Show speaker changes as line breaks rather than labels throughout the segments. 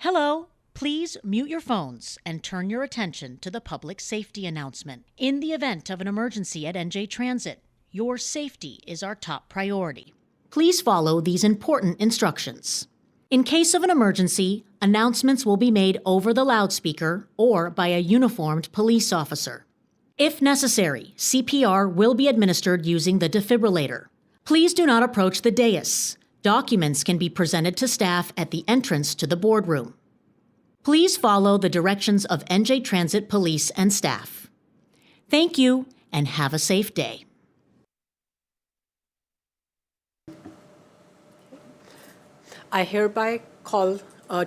Hello. Please mute your phones and turn your attention to the public safety announcement. In the event of an emergency at NJ Transit, your safety is our top priority. Please follow these important instructions. In case of an emergency, announcements will be made over the loudspeaker or by a uniformed police officer. If necessary, CPR will be administered using the defibrillator. Please do not approach the dais. Documents can be presented to staff at the entrance to the boardroom. Please follow the directions of NJ Transit Police and staff. Thank you, and have a safe day.
I hereby call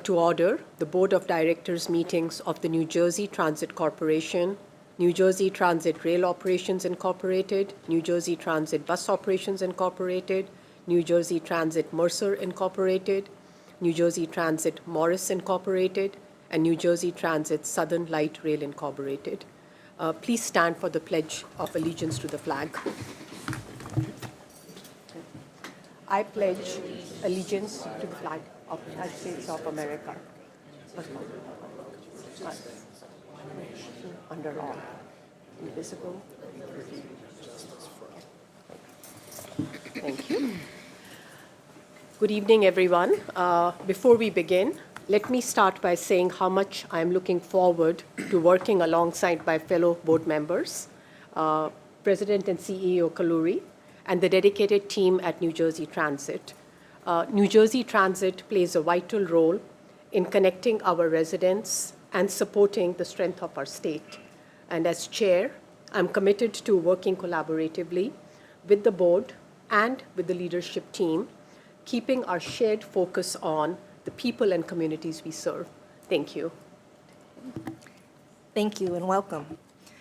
to order the Board of Directors meetings of the New Jersey Transit Corporation, New Jersey Transit Rail Operations Incorporated, New Jersey Transit Bus Operations Incorporated, New Jersey Transit Mercer Incorporated, New Jersey Transit Morris Incorporated, and New Jersey Transit Southern Light Rail Incorporated. Please stand for the Pledge of Allegiance to the flag. I pledge allegiance to the flag of the United States of America, under all, indivisible. Thank you. Good evening, everyone. Before we begin, let me start by saying how much I'm looking forward to working alongside my fellow board members, President and CEO Kalluri, and the dedicated team at New Jersey Transit. New Jersey Transit plays a vital role in connecting our residents and supporting the strength of our state. And as chair, I'm committed to working collaboratively with the board and with the leadership team, keeping our shared focus on the people and communities we serve. Thank you.
Thank you and welcome.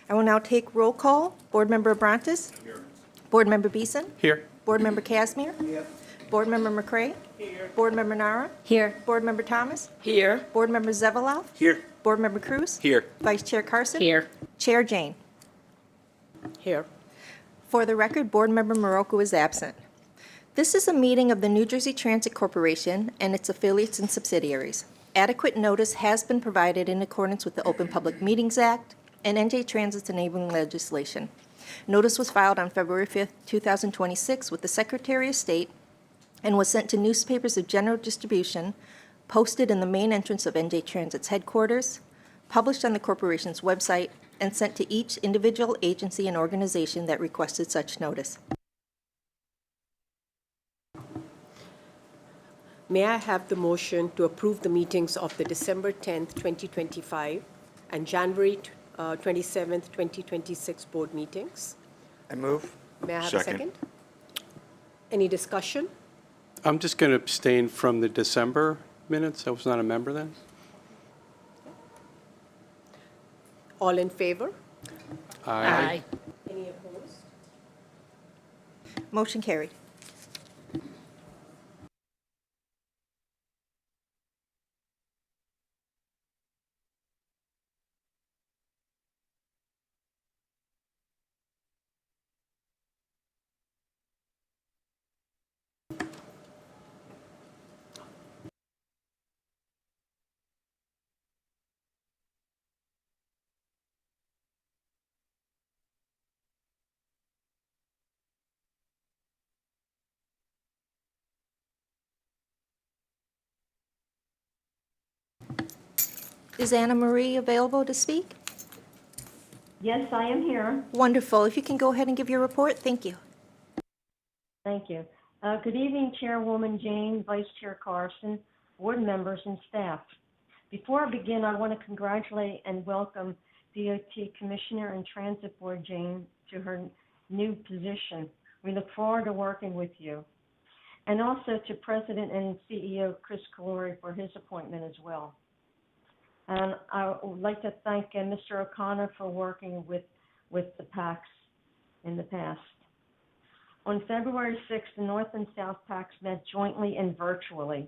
I will now take roll call. Board Member Abrantes? Here. Board Member Beeson?
Here.
Board Member Casimir? Here. Board Member McCray? Here. Board Member Nara?
Here.
Board Member Thomas?
Here.
Board Member Zevalov?
Here.
Board Member Cruz?
Here.
Vice Chair Carson?
Here.
Chair Jane?
Here.
For the record, Board Member Morocco is absent. This is a meeting of the New Jersey Transit Corporation and its affiliates and subsidiaries. Adequate notice has been provided in accordance with the Open Public Meetings Act and NJ Transit's enabling legislation. Notice was filed on February 5th, 2026 with the Secretary of State and was sent to newspapers of general distribution, posted in the main entrance of NJ Transit's headquarters, published on the corporation's website, and sent to each individual agency and organization that requested such notice.
May I have the motion to approve the meetings of the December 10th, 2025 and January 27th, 2026 board meetings?
I move.
May I have a second? Any discussion?
I'm just going to abstain from the December minutes. I was not a member then.
All in favor?
Aye.
Any opposed?
Motion carried. Is Anna Marie available to speak?
Yes, I am here.
Wonderful. If you can go ahead and give your report, thank you.
Thank you. Good evening, Chairwoman Jane, Vice Chair Carson, board members, and staff. Before I begin, I want to congratulate and welcome DOT Commissioner and Transit Board Jane to her new position. We look forward to working with you. And also to President and CEO Chris Kalluri for his appointment as well. And I would like to thank Mr. O'Connor for working with the PACs in the past. On February 6th, the North and South PACs met jointly and virtually.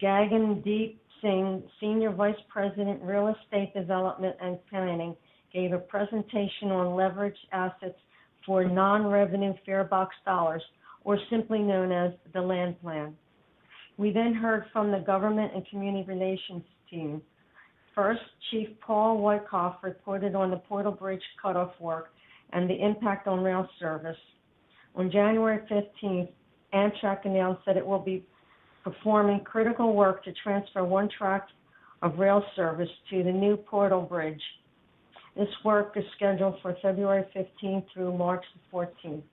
Gagandeep Singh, Senior Vice President, Real Estate Development and Planning, gave a presentation on leveraged assets for non-revenue fare box dollars, or simply known as the land plan. We then heard from the Government and Community Relations team. First, Chief Paul Wyckoff reported on the Portal Bridge cutoff work and the impact on rail service. On January 15th, Amtrak announced that it will be performing critical work to transfer one track of rail service to the new Portal Bridge. This work is scheduled for February 15th through March 14th.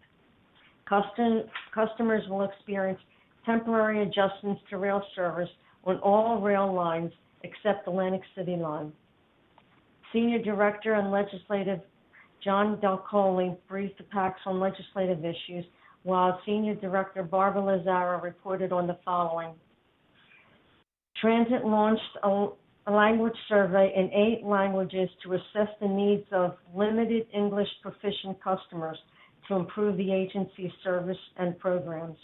Customers will experience temporary adjustments to rail service on all rail lines except Atlantic City line. Senior Director and Legislative John Delcoli briefed the PACs on legislative issues, while Senior Director Barbara Lazaro reported on the following. Transit launched a language survey in 8 languages to assess the needs of limited English proficient customers to improve the agency's service and programs.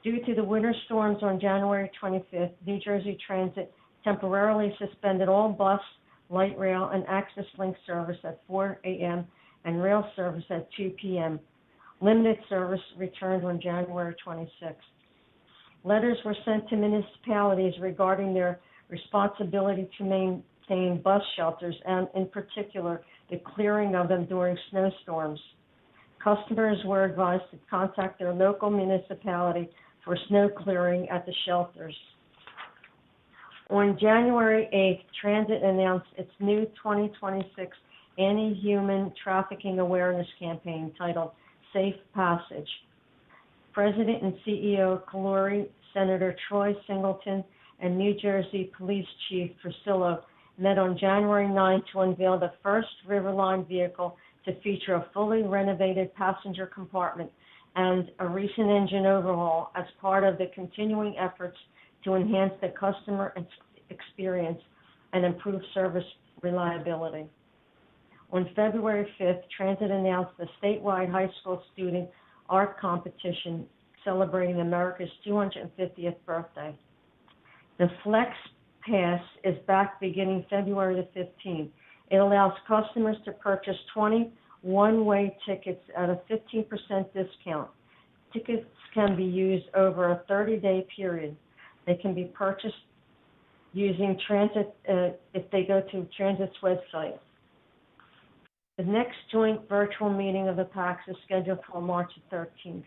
Due to the winter storms on January 25th, New Jersey Transit temporarily suspended all bus, light rail, and access link service at 4 a.m. and rail service at 2 p.m. Limited service returned on January 26th. Letters were sent to municipalities regarding their responsibility to maintain bus shelters and, in particular, the clearing of them during snowstorms. Customers were advised to contact their local municipality for snow clearing at the shelters. On January 8th, Transit announced its new 2026 Anti-Human Trafficking Awareness campaign titled Safe Passage. President and CEO Kaluri, Senator Troy Singleton, and New Jersey Police Chief Priscillo met on January 9th to unveil the first Riverline vehicle to feature a fully renovated passenger compartment and a recent engine overhaul as part of the continuing efforts to enhance the customer experience and improve service reliability. On February 5th, Transit announced the statewide high school student art competition celebrating America's 250th birthday. The Flex Pass is back beginning February the 15th. It allows customers to purchase 20 one-way tickets at a 15% discount. Tickets can be used over a 30-day period. They can be purchased using Transit if they go to Transit's website. The next joint virtual meeting of the PACs is scheduled for March 13th.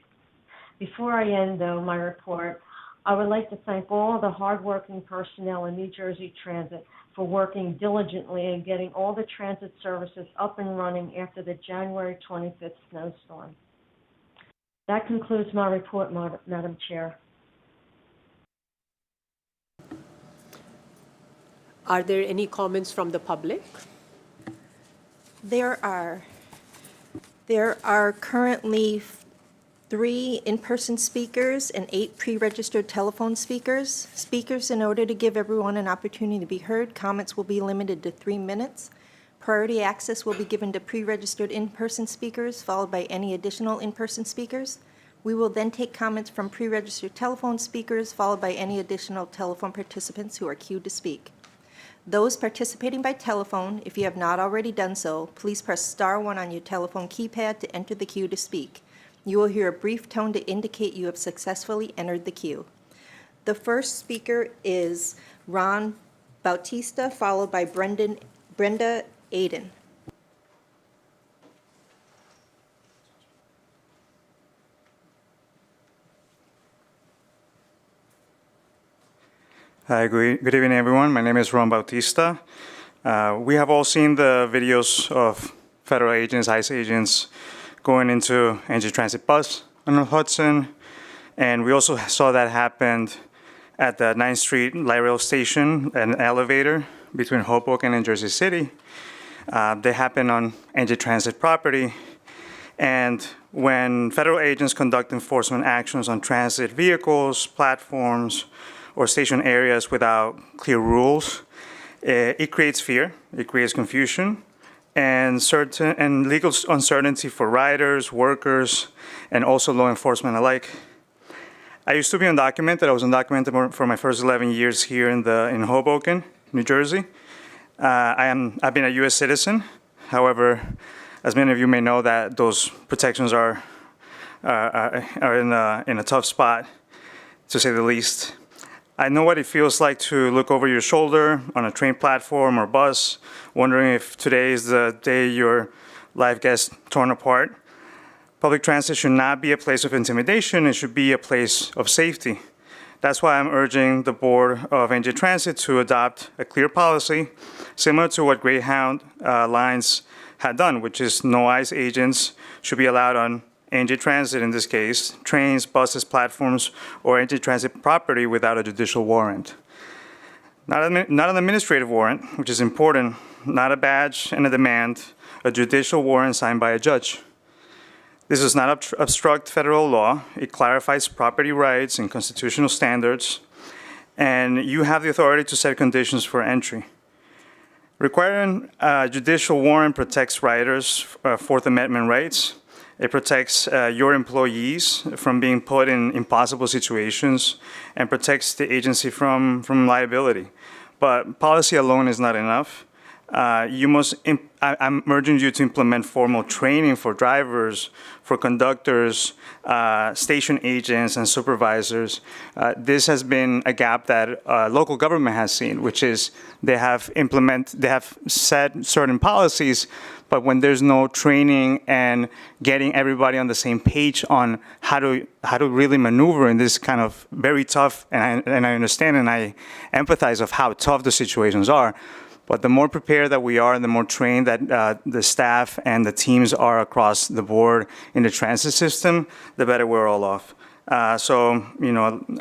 Before I end, though, my report, I would like to thank all the hardworking personnel in New Jersey Transit for working diligently and getting all the transit services up and running after the January 25th snowstorm. That concludes my report, Madam Chair.
Are there any comments from the public?
There are currently 3 in-person speakers and 8 pre-registered telephone speakers. Speakers, in order to give everyone an opportunity to be heard, comments will be limited to 3 minutes. Priority access will be given to pre-registered in-person speakers, followed by any additional in-person speakers. We will then take comments from pre-registered telephone speakers, followed by any additional telephone participants who are queued to speak. Those participating by telephone, if you have not already done so, please press star 1 on your telephone keypad to enter the queue to speak. You will hear a brief tone to indicate you have successfully entered the queue. The first speaker is Ron Bautista, followed by Brenda Aiden.
Hi, good evening, everyone. My name is Ron Bautista. We have all seen the videos of federal agents, ICE agents, going into NJ Transit bus on the Hudson. And we also saw that happened at the 9th Street Light Rail Station, an elevator between Hoboken and Jersey City. They happen on NJ Transit property. And when federal agents conduct enforcement actions on transit vehicles, platforms, or station areas without clear rules, it creates fear, it creates confusion, and legal uncertainty for riders, workers, and also law enforcement alike. I used to be undocumented. I was undocumented for my first 11 years here in Hoboken, New Jersey. I've been a U.S. citizen. However, as many of you may know, that those protections are in a tough spot, to say the least. I know what it feels like to look over your shoulder on a train platform or bus, wondering if today is the day your life gets torn apart. Public transit should not be a place of intimidation. It should be a place of safety. That's why I'm urging the board of NJ Transit to adopt a clear policy similar to what Greyhound lines had done, which is no ICE agents should be allowed on NJ Transit, in this case, trains, buses, platforms, or NJ Transit property without a judicial warrant. Not an administrative warrant, which is important, not a badge and a demand, a judicial warrant signed by a judge. This does not obstruct federal law. It clarifies property rights and constitutional standards, and you have the authority to set conditions for entry. Requiring a judicial warrant protects riders' Fourth Amendment rights. It protects your employees from being put in impossible situations and protects the agency from liability. But policy alone is not enough. I'm urging you to implement formal training for drivers, for conductors, station agents, and supervisors. This has been a gap that local government has seen, which is they have set certain policies, but when there's no training and getting everybody on the same page on how to really maneuver in this kind of very tough, and I understand and I empathize of how tough the situations are. But the more prepared that we are and the more trained that the staff and the teams are across the board in the transit system, the better we're all off. So,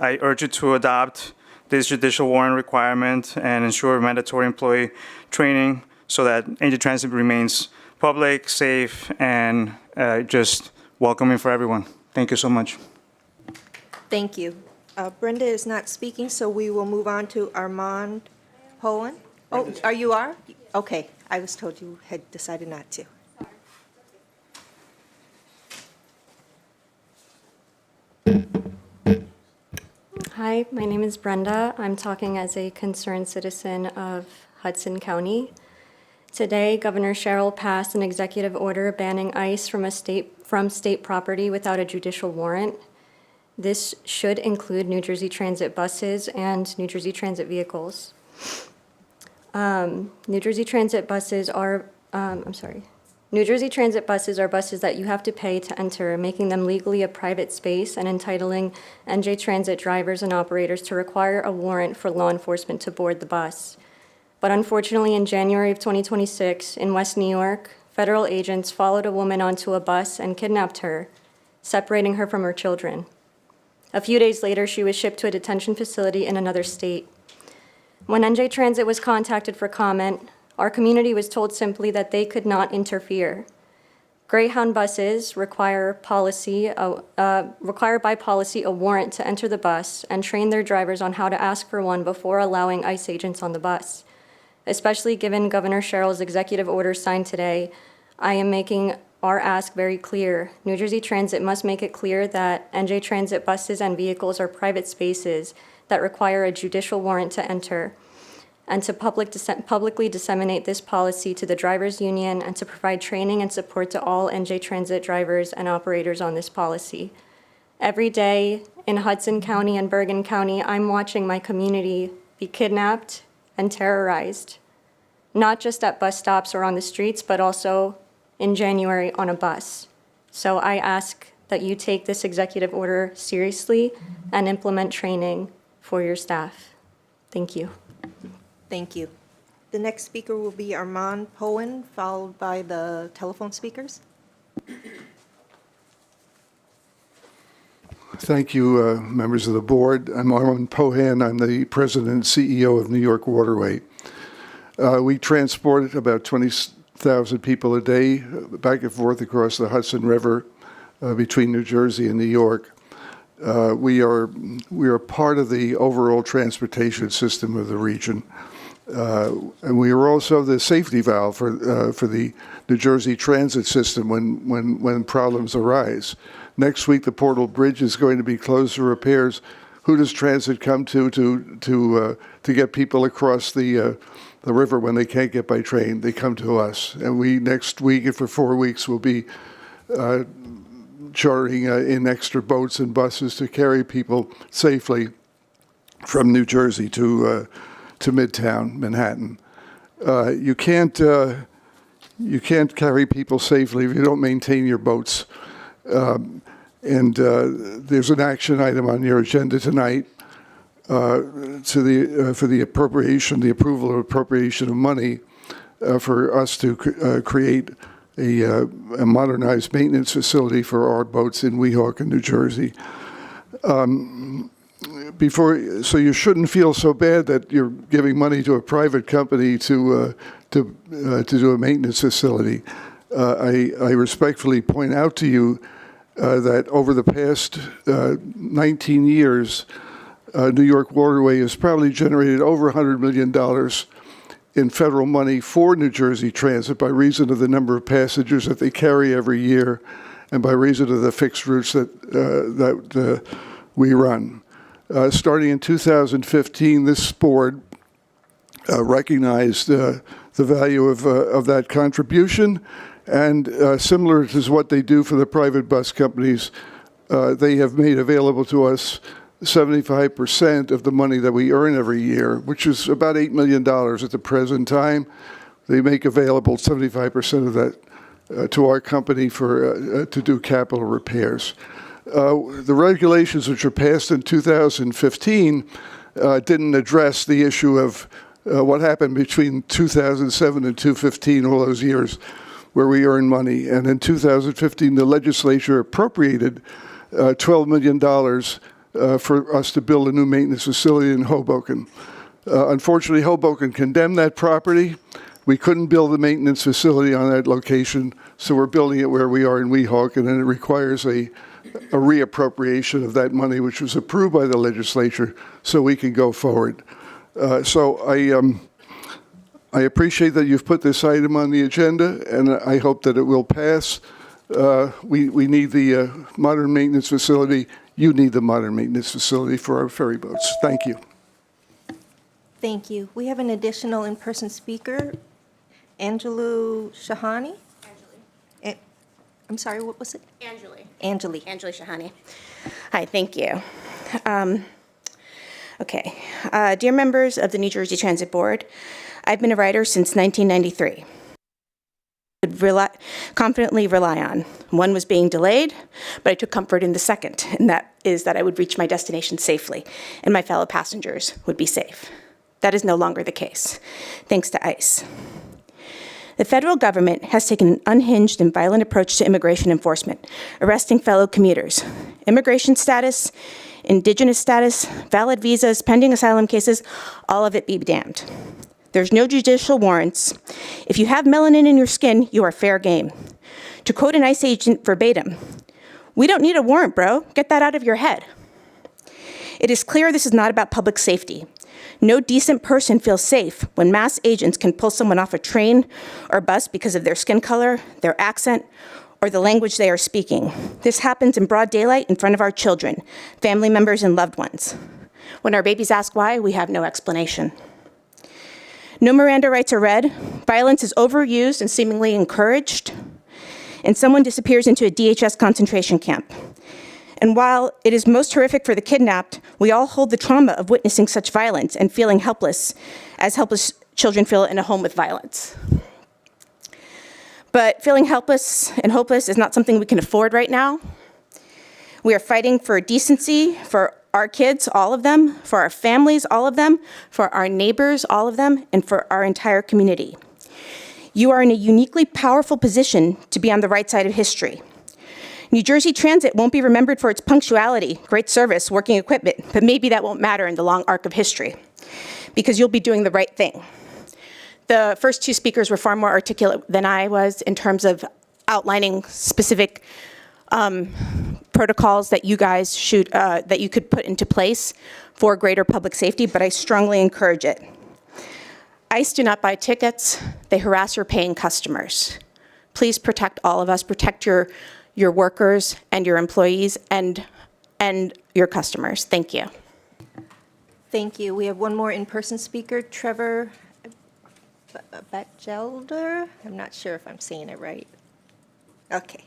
I urge you to adopt this judicial warrant requirement and ensure mandatory employee training so that NJ Transit remains public, safe, and just welcoming for everyone. Thank you so much.
Thank you. Brenda is not speaking, so we will move on to Armand Pohen. Oh, you are? Okay, I was told you had decided not to.
Hi, my name is Brenda. I'm talking as a concerned citizen of Hudson County. Today, Governor Sherrill passed an executive order banning ICE from state property without a judicial warrant. This should include New Jersey Transit buses and New Jersey Transit vehicles. New Jersey Transit buses are buses that you have to pay to enter, making them legally a private space and entitling NJ Transit drivers and operators to require a warrant for law enforcement to board the bus. But unfortunately, in January of 2026, in West New York, federal agents followed a woman onto a bus and kidnapped her, separating her from her children. A few days later, she was shipped to a detention facility in another state. When NJ Transit was contacted for comment, our community was told simply that they could not interfere. Greyhound buses require by policy a warrant to enter the bus and train their drivers on how to ask for one before allowing ICE agents on the bus. Especially given Governor Sherrill's executive order signed today, I am making our ask very clear. New Jersey Transit must make it clear that NJ Transit buses and vehicles are private spaces that require a judicial warrant to enter, and to publicly disseminate this policy to the drivers' union and to provide training and support to all NJ Transit drivers and operators on this policy. Every day in Hudson County and Bergen County, I'm watching my community be kidnapped and terrorized, not just at bus stops or on the streets, but also in January on a bus. So I ask that you take this executive order seriously and implement training for your staff. Thank you.
Thank you. The next speaker will be Armand Pohen, followed by the telephone speakers.
Thank you, members of the board. I'm Armand Pohen. I'm the president and CEO of New York Waterway. We transport about 20,000 people a day back and forth across the Hudson River between New Jersey and New York. We are part of the overall transportation system of the region. And we are also the safety valve for the New Jersey transit system when problems arise. Next week, the Portal Bridge is going to be closed for repairs. Who does transit come to get people across the river when they can't get by train? They come to us. And we next week, and for 4 weeks, will be chartering in extra boats and buses to carry people safely from New Jersey to Midtown Manhattan. You can't carry people safely if you don't maintain your boats. There's an action item on your agenda tonight for the approval of appropriation of money for us to create a modernized maintenance facility for our boats in Weehawken, New Jersey. So you shouldn't feel so bad that you're giving money to a private company to do a maintenance facility. I respectfully point out to you that over the past 19 years, New York Waterway has probably generated over $100 million in federal money for New Jersey Transit by reason of the number of passengers that they carry every year and by reason of the fixed routes that we run. Starting in 2015, this board recognized the value of that contribution, and similar to what they do for the private bus companies, they have made available to us 75% of the money that we earn every year, which is about $8 million at the present time. They make available 75% of that to our company to do capital repairs. The regulations which were passed in 2015 didn't address the issue of what happened between 2007 and 2015, all those years where we earned money. And in 2015, the legislature appropriated $12 million for us to build a new maintenance facility in Hoboken. Unfortunately, Hoboken condemned that property. We couldn't build a maintenance facility on that location, so we're building it where we are in Weehawken, and it requires a reappropriation of that money, which was approved by the legislature, so we can go forward. So I appreciate that you've put this item on the agenda, and I hope that it will pass. We need the modern maintenance facility. You need the modern maintenance facility for our ferry boats. Thank you.
Thank you. We have an additional in-person speaker, Angelou Shahani. I'm sorry, what was it? Angeli
Shahani. Hi, thank you. Okay. Dear members of the New Jersey Transit Board, I've been a rider since 1993. Confidently rely on. One was being delayed, but I took comfort in the second, and that is that I would reach my destination safely, and my fellow passengers would be safe. That is no longer the case, thanks to ICE. The federal government has taken an unhinged and violent approach to immigration enforcement, arresting fellow commuters. Immigration status, indigenous status, valid visas, pending asylum cases, all of it be damned. There's no judicial warrants. If you have melanin in your skin, you are fair game. To quote an ICE agent verbatim, "We don't need a warrant, bro. Get that out of your head." It is clear this is not about public safety. No decent person feels safe when mass agents can pull someone off a train or bus because of their skin color, their accent, or the language they are speaking. This happens in broad daylight in front of our children, family members, and loved ones. When our babies ask why, we have no explanation. No Miranda rights are read, violence is overused and seemingly encouraged, and someone disappears into a DHS concentration camp. And while it is most horrific for the kidnapped, we all hold the trauma of witnessing such violence and feeling helpless, as helpless children feel in a home with violence. But feeling helpless and hopeless is not something we can afford right now. We are fighting for decency for our kids, all of them, for our families, all of them, for our neighbors, all of them, and for our entire community. You are in a uniquely powerful position to be on the right side of history. New Jersey Transit won't be remembered for its punctuality, great service, working equipment, but maybe that won't matter in the long arc of history, because you'll be doing the right thing. The first two speakers were far more articulate than I was in terms of outlining specific protocols that you guys that you could put into place for greater public safety, but I strongly encourage it. ICE do not buy tickets, they harass your paying customers. Please protect all of us, protect your workers and your employees and your customers. Thank you.
Thank you. We have one more in-person speaker, Trevor Batchelder. I'm not sure if I'm saying it right. Okay.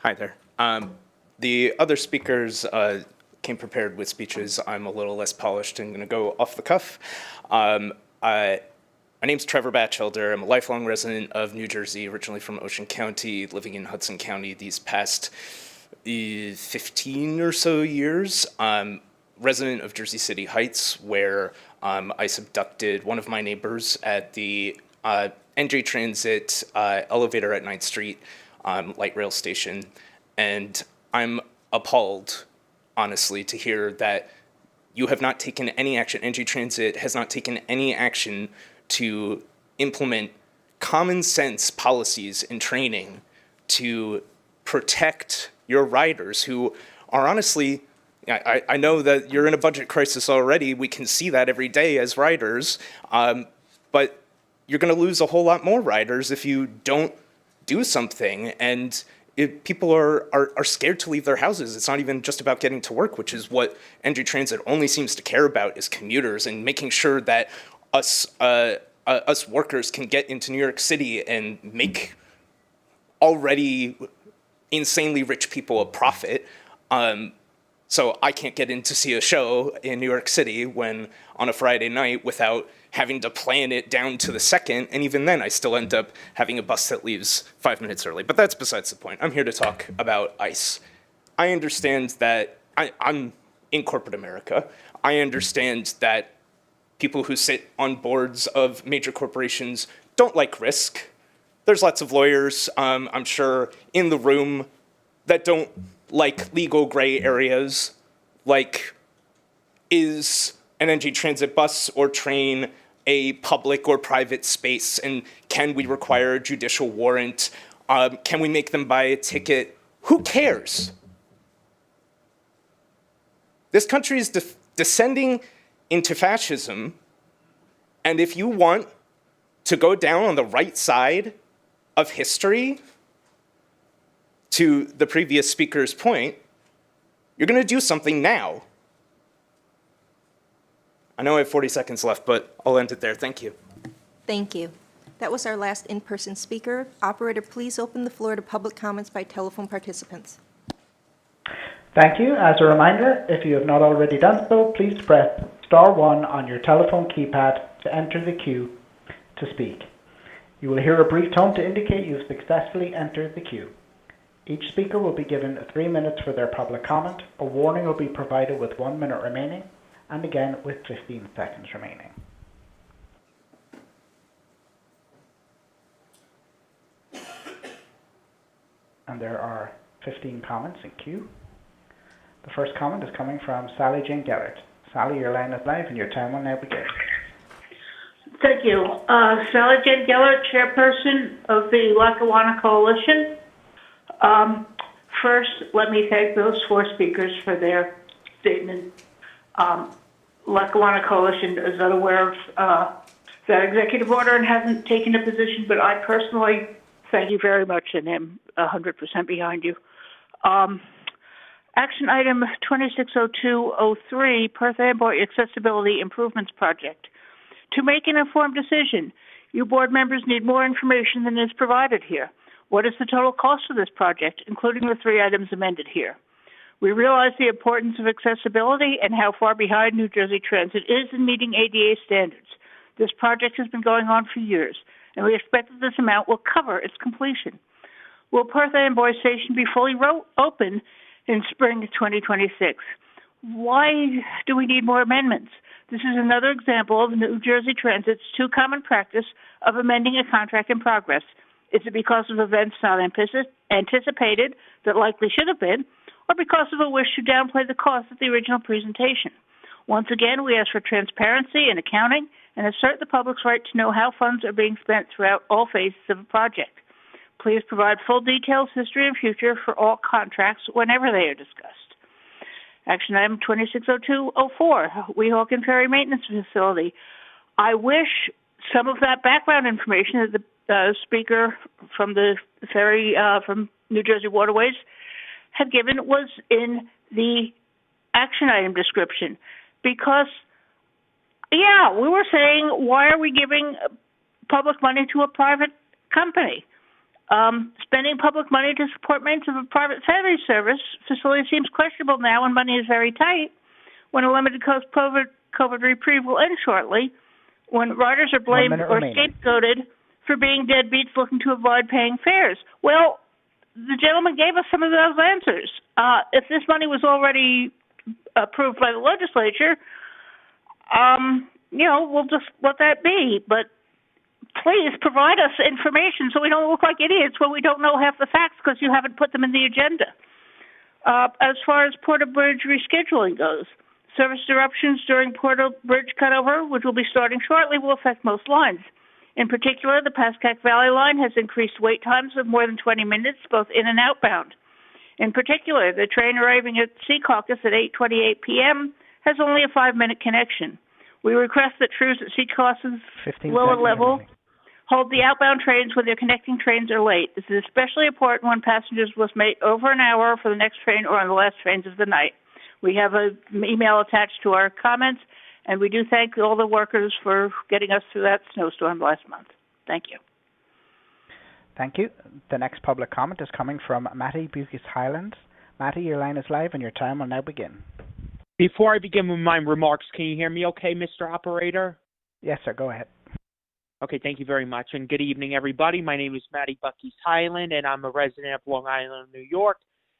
Hi there. The other speakers came prepared with speeches. I'm a little less polished and going to go off the cuff. My name's Trevor Batchelder. I'm a lifelong resident of New Jersey, originally from Ocean County, living in Hudson County these past 15 or so years. Resident of Jersey City Heights, where ICE abducted one of my neighbors at the NJ Transit elevator at 9th Street light rail station. And I'm appalled, honestly, to hear that you have not taken any action, NJ Transit has not taken any action to implement common sense policies and training to protect your riders who are honestly, I know that you're in a budget crisis already. We can see that every day as riders, but you're going to lose a whole lot more riders if you don't do something. And if people are scared to leave their houses. It's not even just about getting to work, which is what NJ Transit only seems to care about, is commuters and making sure that us workers can get into New York City and make already insanely rich people a profit. So I can't get in to see a show in New York City when on a Friday night without having to plan it down to the second, and even then I still end up having a bus that leaves 5 minutes early. But that's besides the point. I'm here to talk about ICE. I understand that I'm in corporate America. I understand that people who sit on boards of major corporations don't like risk. There's lots of lawyers, I'm sure, in the room that don't like legal gray areas, like, is an NJ Transit bus or train a public or private space, and can we require a judicial warrant? Can we make them buy a ticket? Who cares? This country is descending into fascism, and if you want to go down on the right side of history, to the previous speaker's point, you're going to do something now. I know I have 40 seconds left, but I'll end it there. Thank you.
Thank you. That was our last in-person speaker. Operator, please open the floor to public comments by telephone participants.
Thank you. As a reminder, if you have not already done so, please press *1 on your telephone keypad to enter the queue to speak. You will hear a brief tone to indicate you have successfully entered the queue. Each speaker will be given 3 minutes for their public comment. A warning will be provided with 1 minute remaining, and again with 15 seconds remaining. And there are 15 comments in queue. The first comment is coming from Sally Jane Gellert. Sally, your line is live and your time will now begin.
Thank you. Sally Jane Gellert, chairperson of the Lackawanna Coalition. First, let me thank those 4 speakers for their statement. Lackawanna Coalition is unaware of that executive order and hasn't taken a position, but I personally thank you very much and am 100% behind you. Action item 260203, Perth Amboy Accessibility Improvements Project. To make an informed decision, you board members need more information than is provided here. What is the total cost of this project, including the 3 items amended here? We realize the importance of accessibility and how far behind New Jersey Transit is in meeting ADA standards. This project has been going on for years, and we expect that this amount will cover its completion. Will Perth Amboy Station be fully open in spring 2026? Why do we need more amendments? This is another example of New Jersey Transit's too common practice of amending a contract in progress. Is it because of events not anticipated that likely should have been, or because of a wish to downplay the cost of the original presentation? Once again, we ask for transparency in accounting and assert the public's right to know how funds are being spent throughout all phases of a project. Please provide full details, history, and future for all contracts whenever they are discussed. Action item 260204, Weehawken Ferry Maintenance Facility. I wish some of that background information that the speaker from the ferry from New Jersey Waterways had given was in the action item description. Because, yeah, we were saying, why are we giving public money to a private company? Spending public money to support maintenance of a private ferry service facility seems questionable now when money is very tight, when a limited COVID reprieve will end shortly, when riders are blamed or scapegoated for being deadbeats looking to avoid paying fares. Well, the gentleman gave us some of those answers. If this money was already approved by the legislature, we'll just let that be. But please provide us information so we don't look like idiots when we don't know half the facts because you haven't put them in the agenda. As far as Porter Bridge rescheduling goes, service interruptions during Porter Bridge cutover, which will be starting shortly, will affect most lines. In particular, the Pascack Valley line has increased wait times of more than 20 minutes, both in and outbound. In particular, the train arriving at Secaucus at 8:28 p.m. has only a 5-minute connection. We request that crews at Secaucus lower level hold the outbound trains when their connecting trains are late. This is especially important when passengers must wait over an hour for the next train or on the last trains of the night. We have an email attached to our comments, and we do thank all the workers for getting us through that snowstorm last month. Thank you.
Thank you. The next public comment is coming from Matty Bukis Highlands. Matty, your line is live and your time will now begin.
Before I begin with my remarks, can you hear me okay, Mr. Operator?
Yes, sir. Go ahead.
Okay, thank you very much, and good evening, everybody. My name is Matty Bucky's Highland, and I'm a resident of Long Island, New York,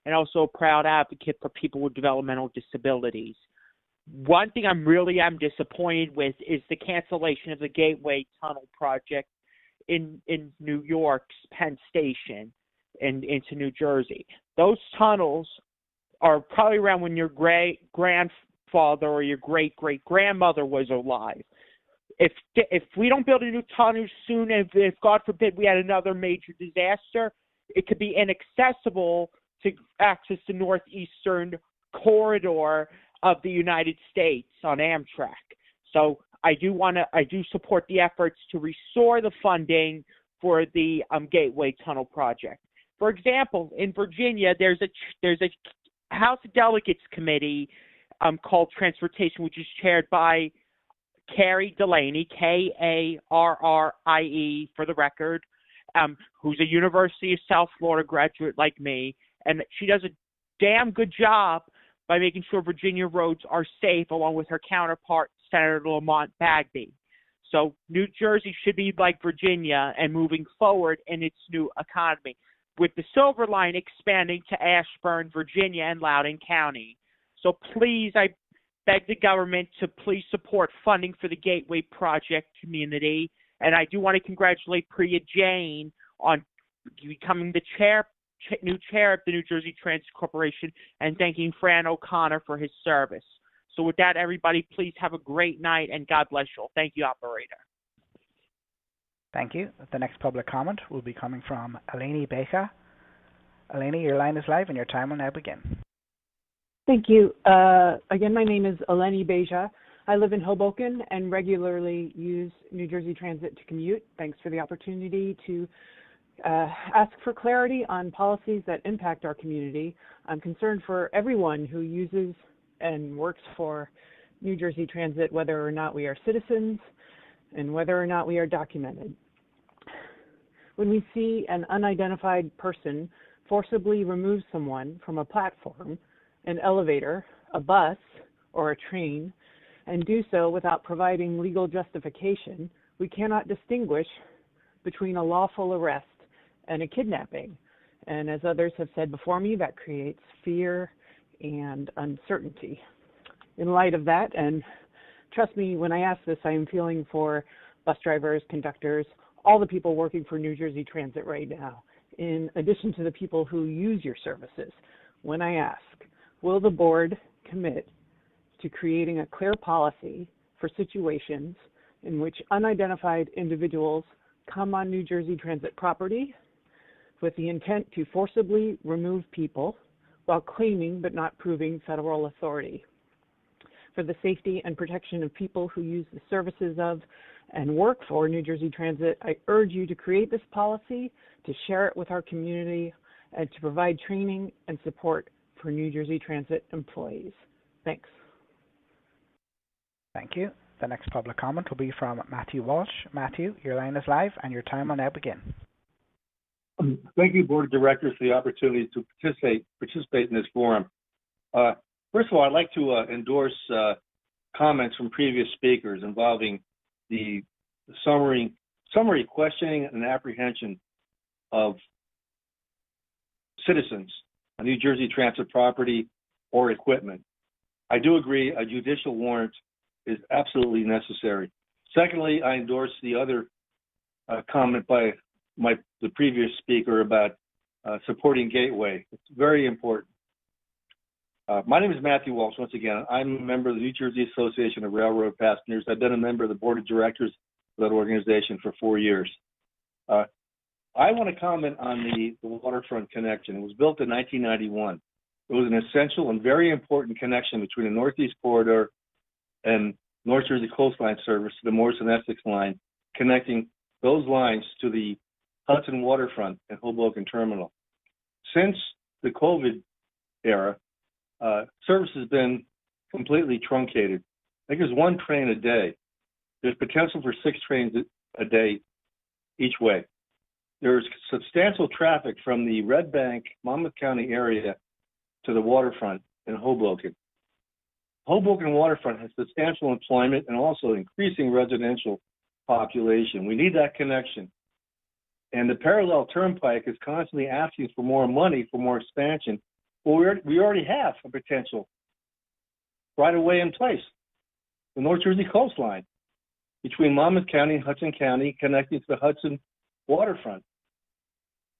and also a proud advocate for people with developmental disabilities. One thing I'm disappointed with is the cancellation of the Gateway Tunnel project in New York's Penn Station and into New Jersey. Those tunnels are probably around when your great-grandfather or your great-great-grandmother was alive. If we don't build a new tunnel soon, if God forbid we had another major disaster, it could be inaccessible to access the northeastern corridor of the United States on Amtrak. So I do support the efforts to restore the funding for the Gateway Tunnel project. For example, in Virginia, there's a House of Delegates committee called Transportation, which is chaired by Carrie Delaney, Karrie for the record, who's a University of South Florida graduate like me, and she does a damn good job by making sure Virginia roads are safe, along with her counterpart, Senator Lamont Bagby. So New Jersey should be like Virginia and moving forward in its new economy, with the Silver Line expanding to Ashburn, Virginia, and Loudoun County. So please, I beg the government to please support funding for the Gateway Project community. And I do want to congratulate Priya Jain on becoming the new chair of the New Jersey Transit Corporation, and thanking Fran O'Connor for his service. So with that, everybody, please have a great night, and God bless you all. Thank you, Operator.
Thank you. The next public comment will be coming from Eleni Baker. Eleni, your line is live and your time will now begin.
Thank you. Again, my name is Eleni Beja. I live in Hoboken and regularly use New Jersey Transit to commute. Thanks for the opportunity to ask for clarity on policies that impact our community. I'm concerned for everyone who uses and works for New Jersey Transit, whether or not we are citizens and whether or not we are documented. When we see an unidentified person forcibly remove someone from a platform, an elevator, a bus, or a train, and do so without providing legal justification, we cannot distinguish between a lawful arrest and a kidnapping. And as others have said before me, that creates fear and uncertainty. In light of that, and trust me, when I ask this, I am feeling for bus drivers, conductors, all the people working for New Jersey Transit right now, in addition to the people who use your services. When I ask, will the board commit to creating a clear policy for situations in which unidentified individuals come on New Jersey Transit property with the intent to forcibly remove people while claiming but not proving federal authority? For the safety and protection of people who use the services of and work for New Jersey Transit, I urge you to create this policy, to share it with our community, and to provide training and support for New Jersey Transit employees. Thanks.
Thank you. The next public comment will be from Matthew Walsh. Matthew, your line is live and your time will now begin.
Thank you, Board of Directors, for the opportunity to participate in this forum. First of all, I'd like to endorse comments from previous speakers involving the summary questioning and apprehension of citizens on New Jersey Transit property or equipment. I do agree a judicial warrant is absolutely necessary. Secondly, I endorse the other comment by the previous speaker about supporting Gateway. It's very important. My name is Matthew Walsh. Once again, I'm a member of the New Jersey Association of Railroad Passengers. I've been a member of the board of directors of that organization for 4 years. I want to comment on the waterfront connection. It was built in 1991. It was an essential and very important connection between the Northeast Corridor and North Jersey Coastline Service to the Morrison Essex line, connecting those lines to the Hudson waterfront and Hoboken terminal. Since the COVID era, service has been completely truncated. I think there's one train a day. There's potential for 6 trains a day each way. There's substantial traffic from the Red Bank, Monmouth County area to the waterfront in Hoboken. Hoboken waterfront has substantial employment and also increasing residential population. We need that connection. And the parallel turnpike is constantly asking for more money, for more expansion. Well, we already have a potential right away in place. The North Jersey coastline between Monmouth County and Hudson County, connecting to the Hudson waterfront.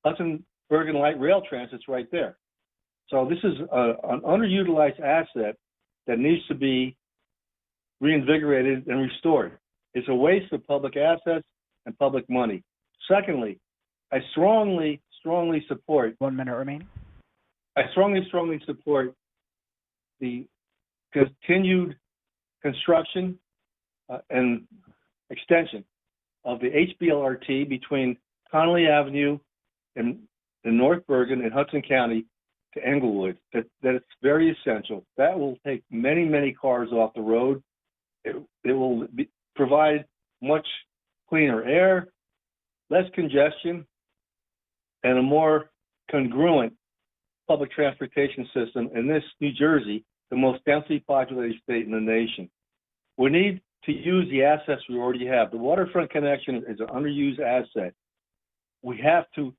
Hudson Bergen Light Rail Transit's right there. So this is an underutilized asset that needs to be reinvigorated and restored. It's a waste of public assets and public money. Secondly, I strongly support—
1 minute remaining.
I strongly support the continued construction and extension of the HBLRT between Connolly Avenue and North Bergen and Hudson County to Englewood. That it's very essential. That will take many cars off the road. It will provide much cleaner air, less congestion, and a more congruent public transportation system in this New Jersey, the most densely populated state in the nation. We need to use the assets we already have. The waterfront connection is an underused asset. We have to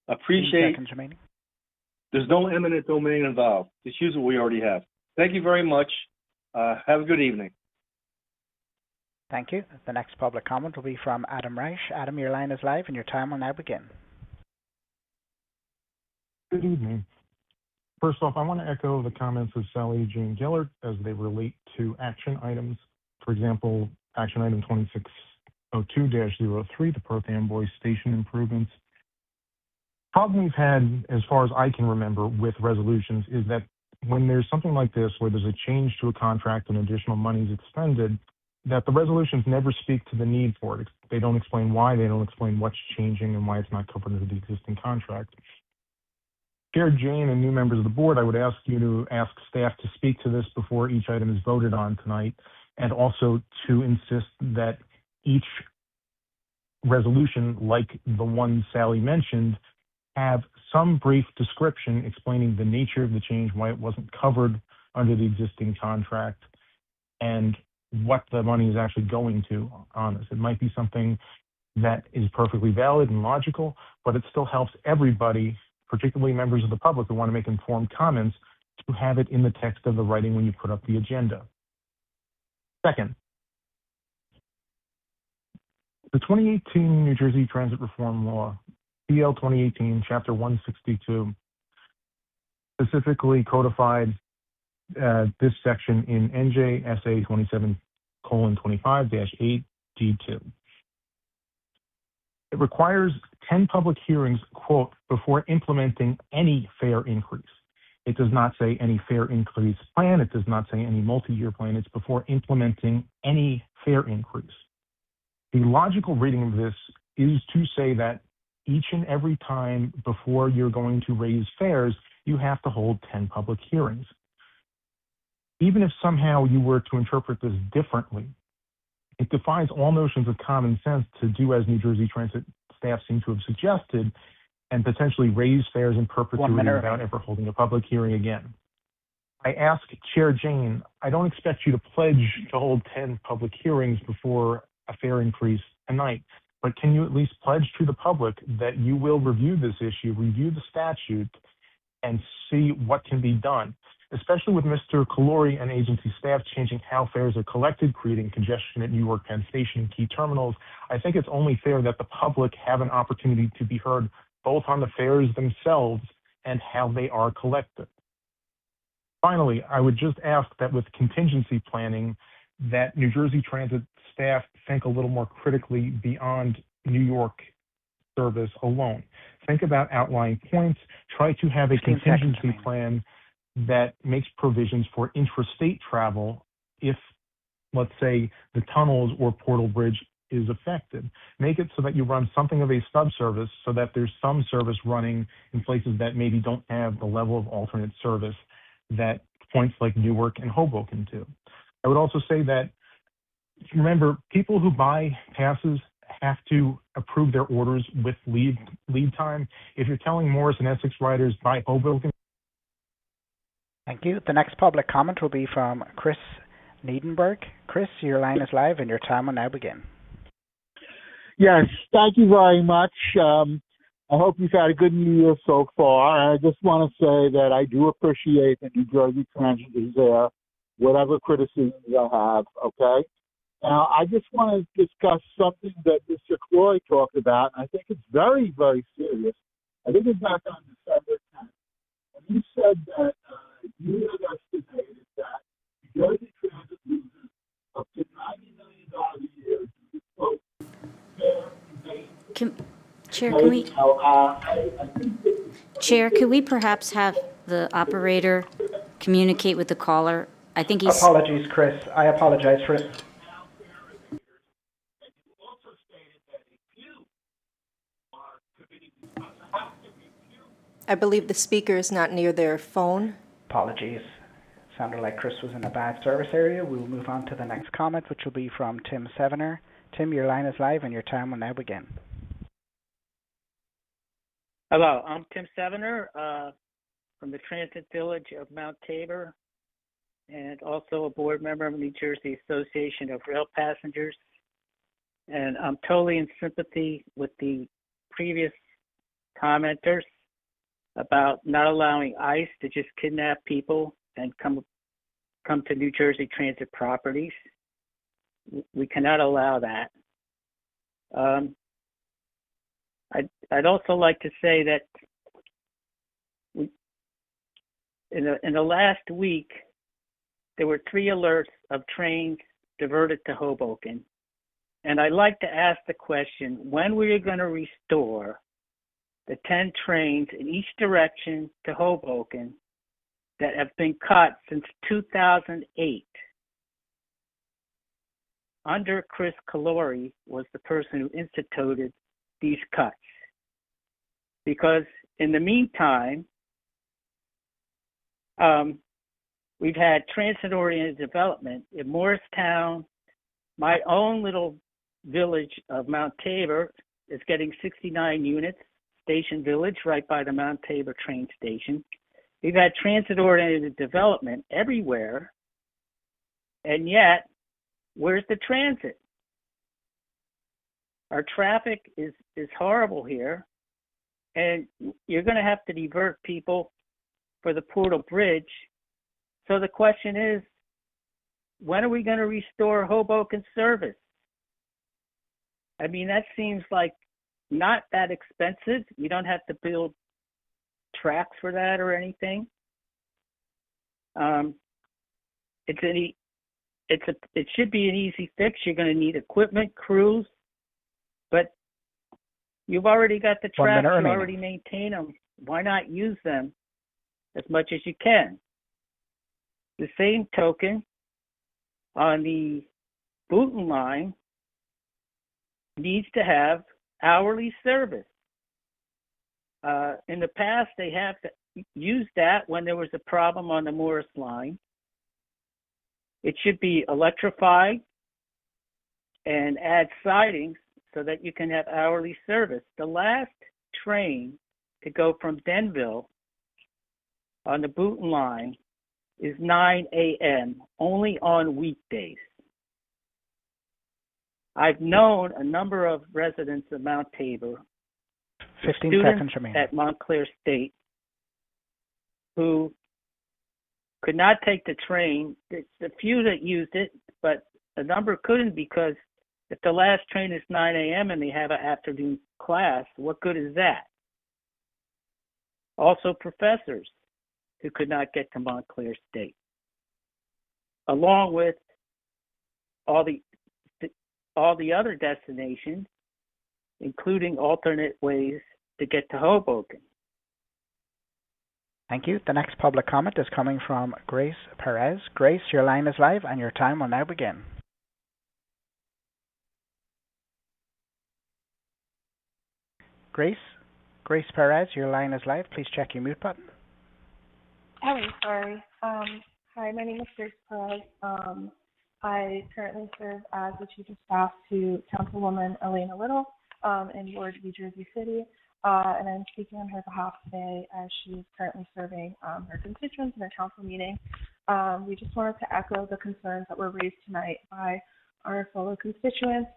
appreciate—
10 seconds remaining.
There's no eminent domain involved. Just use what we already have. Thank you very much. Have a good evening.
Thank you. The next public comment will be from Adam Reich. Adam, your line is live and your time will now begin.
Good evening. First off, I want to echo the comments of Sally Jane Gillard as they relate to action items. For example, action item 2602-03, the Perth Amboy Station improvements. Problem we've had, as far as I can remember, with resolutions is that when there's something like this, where there's a change to a contract and additional money is expended, that the resolutions never speak to the need for it. They don't explain why, they don't explain what's changing and why it's not covered under the existing contract. Chair Jane and new members of the board, I would ask you to ask staff to speak to this before each item is voted on tonight, and also to insist that each resolution, like the one Sally mentioned, have some brief description explaining the nature of the change, why it wasn't covered under the existing contract, and what the money is actually going to on this. It might be something that is perfectly valid and logical, but it still helps everybody, particularly members of the public who want to make informed comments, to have it in the text of the writing when you put up the agenda. Second, the 2018 New Jersey Transit Reform Law, PL 2018, Chapter 162, specifically codified this section in NJSA 27:25-8D2. It requires 10 public hearings, quote, before implementing any fare increase. It does not say any fare increase plan. It does not say any multi-year plan. It's before implementing any fare increase. The logical reading of this is to say that each and every time before you're going to raise fares, you have to hold 10 public hearings. Even if somehow you were to interpret this differently, it defies all notions of common sense to do as New Jersey Transit staff seem to have suggested, and potentially raise fares in perpetuity without ever holding a public hearing again. I ask Chair Jane, I don't expect you to pledge to hold 10 public hearings before a fare increase tonight, but can you at least pledge to the public that you will review this issue, review the statute, and see what can be done, especially with Mr. Calori and agency staff changing how fares are collected, creating congestion at New York Penn Station and key terminals. I think it's only fair that the public have an opportunity to be heard both on the fares themselves and how they are collected. Finally, I would just ask that with contingency planning, that New Jersey Transit staff think a little more critically beyond New York service alone. Think about outlying points. Try to have a contingency plan that makes provisions for intrastate travel if, let's say, the tunnels or Portal Bridge is affected. Make it so that you run something of a subservice so that there's some service running in places that maybe don't have the level of alternate service that points like Newark and Hoboken do. I would also say that, remember, people who buy passes have to approve their orders with lead time. If you're telling Morris and Essex riders buy Hoboken.
Thank you. The next public comment will be from Chris Niedenberg. Chris, your line is live and your time will now begin.
Yes, thank you very much. I hope you've had a good New Year so far. I just want to say that I do appreciate that New Jersey Transit is there, whatever criticisms I have, okay? Now, I just want to discuss something that Mr. Cloy talked about, and I think it's very, very serious. I think it's back on December 10th. And he said that you have estimated that New Jersey Transit loses up to $90 million a year to quote,
Chair, could we perhaps have the operator communicate with the caller? I think he's...
Apologies, Chris. I apologize for it.
I believe the speaker is not near their phone.
Apologies. Sounded like Chris was in a bad service area. We will move on to the next comment, which will be from Tim Sevener. Tim, your line is live and your time will now begin.
Hello, I'm Tim Sevener from the Transit Village of Mount Tabor and also a board member of the New Jersey Association of Rail Passengers. And I'm totally in sympathy with the previous commenters about not allowing ICE to just kidnap people and come to New Jersey Transit properties. We cannot allow that. I'd also like to say that in the last week, there were 3 alerts of trains diverted to Hoboken. And I'd like to ask the question, when we are going to restore the 10 trains in each direction to Hoboken that have been cut since 2008. Under Chris Calori was the person who instituted these cuts. Because in the meantime, we've had transit-oriented development in Morristown. My own little village of Mount Tabor is getting 69 units, Station Village, right by the Mount Tabor train station. We've had transit-oriented development everywhere, and yet, where's the transit? Our traffic is horrible here, and you're going to have to divert people for the Portal Bridge. So the question is, when are we going to restore Hoboken service? I mean, that seems like not that expensive. You don't have to build tracks for that or anything. It should be an easy fix. You're going to need equipment, crews, but you've already got the tracks. You already maintain them. Why not use them as much as you can? The same token, on the Booton line, needs to have hourly service. In the past, they have to use that when there was a problem on the Morris line. It should be electrified and add sidings so that you can have hourly service. The last train to go from Denville on the Boonton line is 9 a.m., only on weekdays. I've known a number of residents of Mount Tabor,
15
students
seconds remaining.
at Montclair State, who could not take the train. It's a few that used it, but a number couldn't, because if the last train is 9 a.m. and they have an afternoon class, what good is that? Also professors who could not get to Montclair State, along with all the other destinations, including alternate ways to get to Hoboken.
Thank you. The next public comment is coming from Grace Perez. Grace, your line is live and your time will now begin. Grace Perez, your line is live. Please check your mute button.
Oh, sorry. Hi, my name is Grace Perez. I currently serve as the Chief of Staff to Councilwoman Elena Little in Ward, New Jersey City, and I'm speaking on her behalf today as she is currently serving her constituents in a council meeting. We just wanted to echo the concerns that were raised tonight by our fellow constituents.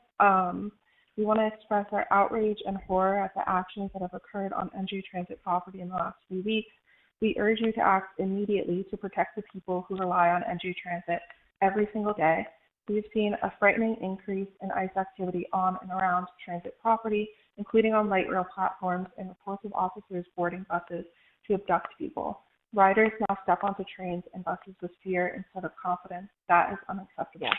We want to express our outrage and horror at the actions that have occurred on NJ Transit property in the last few weeks. We urge you to act immediately to protect the people who rely on NJ Transit every single day. We've seen a frightening increase in ICE activity on and around transit property, including on light rail platforms, and reports of officers boarding buses to abduct people. Riders now step onto trains and buses with fear instead of confidence. That is unacceptable.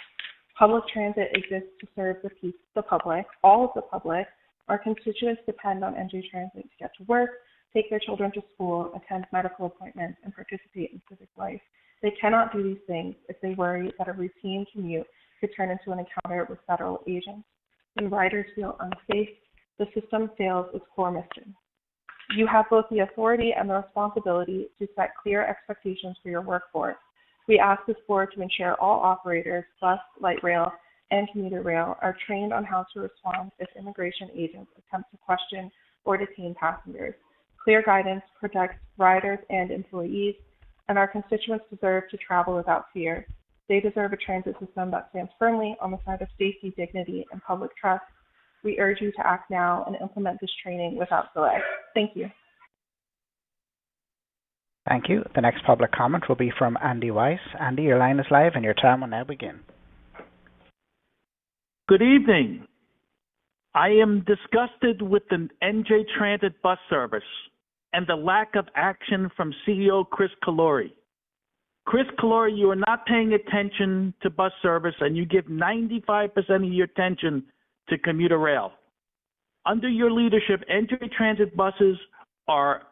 Public transit exists to serve the public, all of the public. Our constituents depend on NJ Transit to get to work, take their children to school, attend medical appointments, and participate in civic life. They cannot do these things if they worry that a routine commute could turn into an encounter with federal agents. When riders feel unsafe, the system fails its core mission. You have both the authority and the responsibility to set clear expectations for your workforce. We ask this board to ensure all operators, bus, light rail, and commuter rail, are trained on how to respond if immigration agents attempt to question or detain passengers. Clear guidance protects riders and employees, and our constituents deserve to travel without fear. They deserve a transit system that stands firmly on the side of safety, dignity, and public trust. We urge you to act now and implement this training without delay. Thank you.
Thank you. The next public comment will be from Andy Weiss. Andy, your line is live and your time will now begin.
Good evening. I am disgusted with the NJ Transit bus service and the lack of action from CEO Chris Calori. Chris Calori, you are not paying attention to bus service, and you give 95% of your attention to commuter rail. Under your leadership, NJ Transit buses are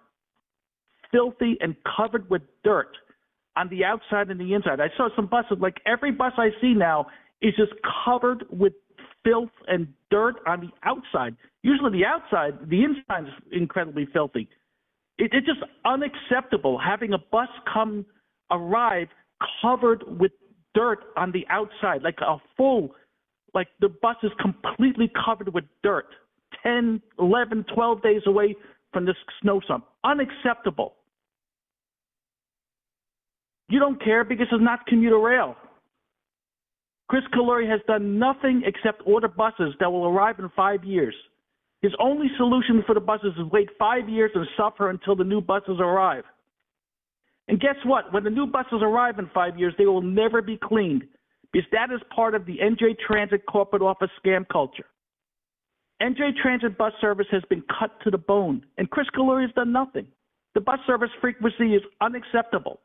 filthy and covered with dirt on the outside and the inside. I saw some buses, like every bus I see now is just covered with filth and dirt on the outside. Usually the outside, the inside is incredibly filthy. It's just unacceptable having a bus arrive covered with dirt on the outside, like the bus is completely covered with dirt, 10, 11, 12 days away from this snowstorm. Unacceptable. You don't care because it's not commuter rail. Chris Calori has done nothing except order buses that will arrive in 5 years. His only solution for the buses is wait 5 years and suffer until the new buses arrive. And guess what? When the new buses arrive in 5 years, they will never be cleaned, because that is part of the NJ Transit corporate office scam culture. NJ Transit bus service has been cut to the bone, and Chris Calori has done nothing. The bus service frequency is unacceptable.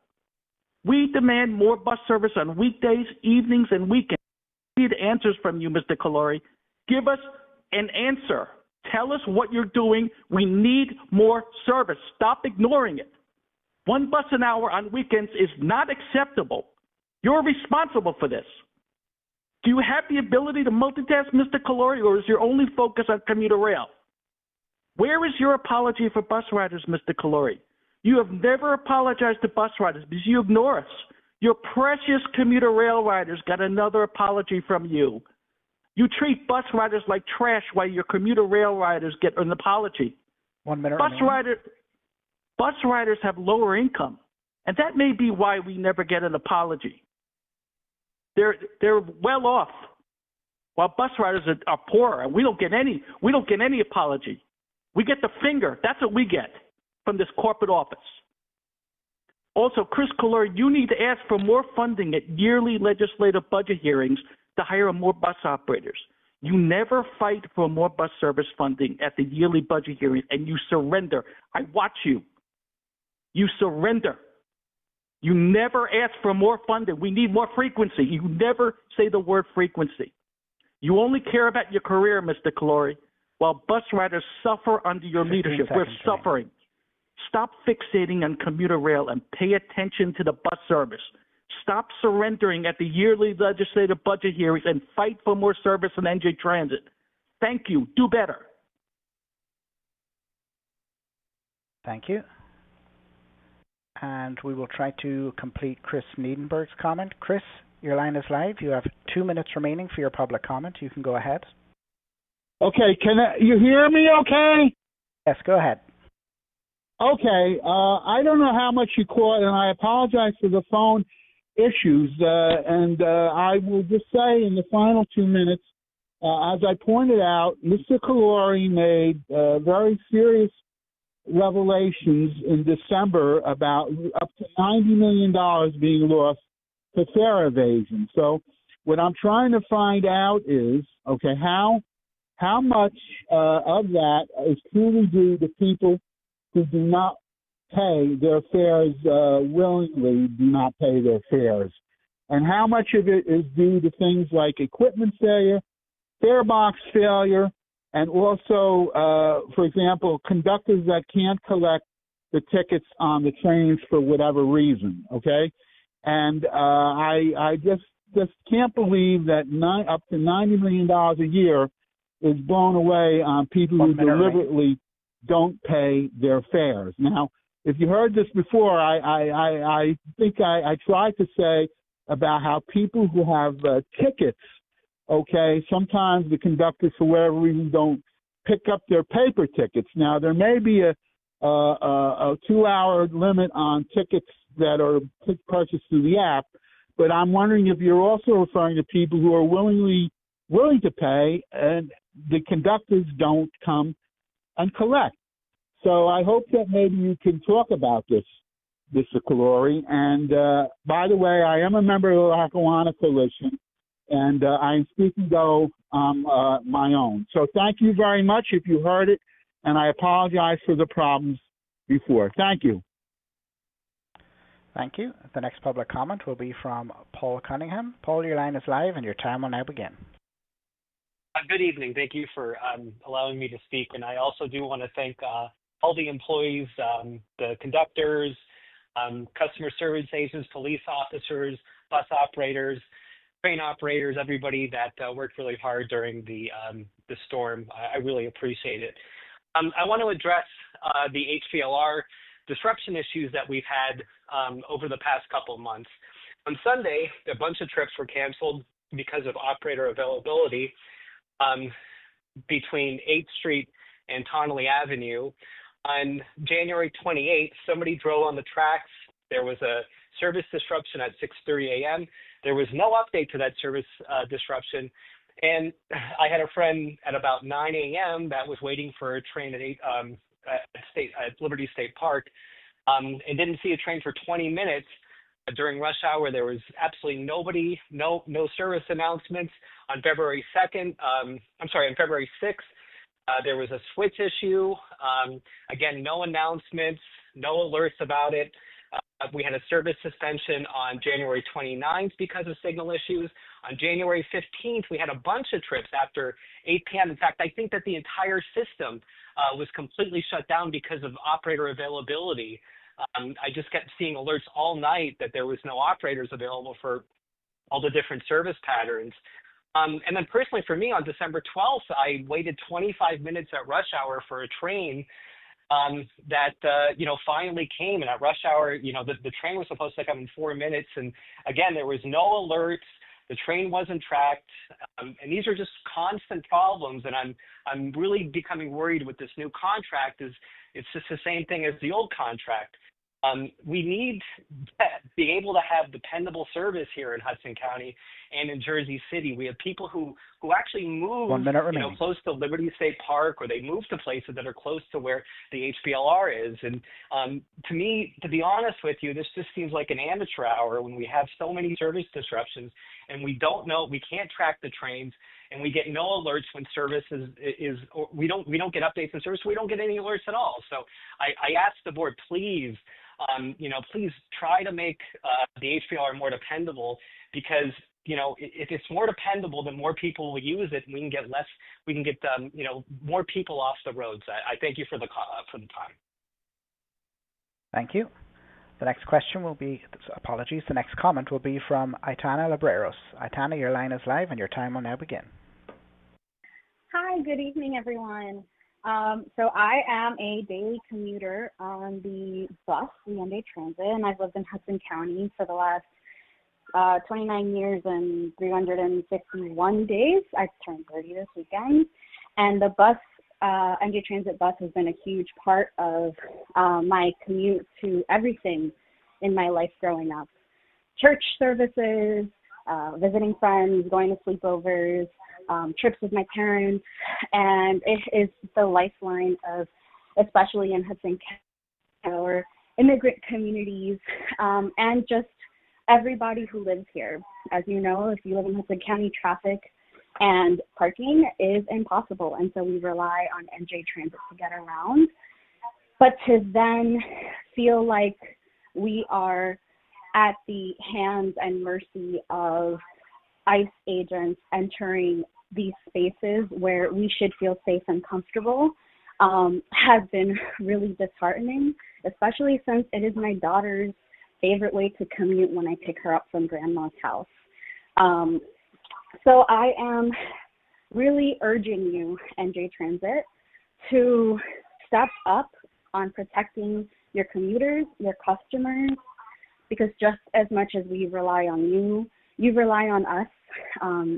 We demand more bus service on weekdays, evenings, and weekends. We need answers from you, Mr. Calori. Give us an answer. Tell us what you're doing. We need more service. Stop ignoring it. 1 bus an hour on weekends is not acceptable. You're responsible for this. Do you have the ability to multitask, Mr. Calori, or is your only focus on commuter rail? Where is your apology for bus riders, Mr. Calori? You have never apologized to bus riders because you ignore us. Your precious commuter rail riders got another apology from you. You treat bus riders like trash while your commuter rail riders get an apology.
1 minute
Bus
remaining.
riders have lower income, and that may be why we never get an apology. They're well off, while bus riders are poor, and we don't get any apology. We get the finger. That's what we get from this corporate office. Also, Chris Calori, you need to ask for more funding at yearly legislative budget hearings to hire more bus operators. You never fight for more bus service funding at the yearly budget hearings, and you surrender. I watch you. You surrender. You never ask for more funding. We need more frequency. You never say the word frequency. You only care about your career, Mr. Calori, while bus riders suffer under your leadership. We're suffering. Stop fixating on commuter rail and pay attention to the bus service. Stop surrendering at the yearly legislative budget hearings and fight for more service in NJ Transit. Thank you. Do better.
Thank you. And we will try to complete Chris Niedenberg's comment. Chris, your line is live. You have 2 minutes remaining for your public comment. You can go ahead.
Okay, you hear me okay?
Yes, go ahead.
Okay, I don't know how much you caught, and I apologize for the phone issues. I will just say in the final 2 minutes, as I pointed out, Mr. Calori made very serious revelations in December about up to $90 million being lost to fare evasion. So what I'm trying to find out is, okay, how much of that is truly due to people who do not pay their fares willingly, do not pay their fares, and how much of it is due to things like equipment failure, fare box failure, and also, for example, conductors that can't collect the tickets on the trains for whatever reason, okay? And I just can't believe that up to $90 million a year is blown away on people who deliberately don't pay their fares. Now, if you heard this before, I think I tried to say about how people who have tickets, okay, sometimes the conductors, for whatever reason, don't pick up their paper tickets. Now, there may be a 2-hour limit on tickets that are purchased through the app, but I'm wondering if you're also referring to people who are willing to pay, and the conductors don't come and collect. So I hope that maybe you can talk about this, Mr. Calori. And by the way, I am a member of the Lackawanna Coalition, and I am speaking though my own. So thank you very much if you heard it, and I apologize for the problems before. Thank you.
Thank you. The next public comment will be from Paul Cunningham. Paul, your line is live, and your time will now begin.
Good evening. Thank you for allowing me to speak. And I also do want to thank all the employees, the conductors, customer service agents, police officers, bus operators, train operators, everybody that worked really hard during the storm. I really appreciate it. I want to address the HPLR disruption issues that we've had over the past couple of months. On Sunday, a bunch of trips were canceled because of operator availability between 8th Street and Tonnelle Avenue. On January 28th, somebody drove on the tracks. There was a service disruption at 6:30 a.m. There was no update to that service disruption. And I had a friend at about 9 a.m. that was waiting for a train at Liberty State Park and didn't see a train for 20 minutes. During rush hour, there was absolutely nobody, no service announcements. On February 6th, there was a switch issue. Again, no announcements, no alerts about it. We had a service suspension on January 29th because of signal issues. On January 15th, we had a bunch of trips after 8 p.m. In fact, I think that the entire system was completely shut down because of operator availability. I just kept seeing alerts all night that there was no operators available for all the different service patterns. And then personally for me, on December 12th, I waited 25 minutes at rush hour for a train that finally came. And at rush hour, the train was supposed to come in 4 minutes. And again, there was no alerts. The train wasn't tracked, and these are just constant problems. And I'm really becoming worried with this new contract. It's just the same thing as the old contract. We need to be able to have dependable service here in Hudson County and in Jersey City. We have people who actually move,
1 minute remaining.
Close to Liberty State Park, or they move to places that are close to where the HBLR is. And to me, to be honest with you, this just seems like an amateur hour when we have so many service disruptions and we don't know, we can't track the trains, and we get no alerts when service is or we don't get updates in service. We don't get any alerts at all. So I ask the board, please. Please try to make the HPLR more dependable, because, if it's more dependable, then more people will use it, and we can get more people off the roads. I thank you for the time.
Thank you. The next question will be, the next comment will be from Aitana Labreros. Aitana, your line is live and your time will now begin.
Hi, good evening, everyone. So I am a daily commuter on the bus, the NJ Transit, and I've lived in Hudson County for the last 29 years and 351 days. I turned 30 this weekend. And the bus, NJ Transit bus, has been a huge part of my commute to everything in my life growing up. Church services, visiting friends, going to sleepovers, trips with my parents, and it is the lifeline of, especially in Hudson County, or immigrant communities, and just everybody who lives here. As you know, if you live in Hudson County, traffic and parking is impossible, and so we rely on NJ Transit to get around. But to then feel like we are at the hands and mercy of ICE agents entering these spaces where we should feel safe and comfortable has been really disheartening, especially since it is my daughter's favorite way to commute when I pick her up from grandma's house. So I am really urging you, NJ Transit, to step up on protecting your commuters, your customers, because just as much as we rely on you, you rely on us.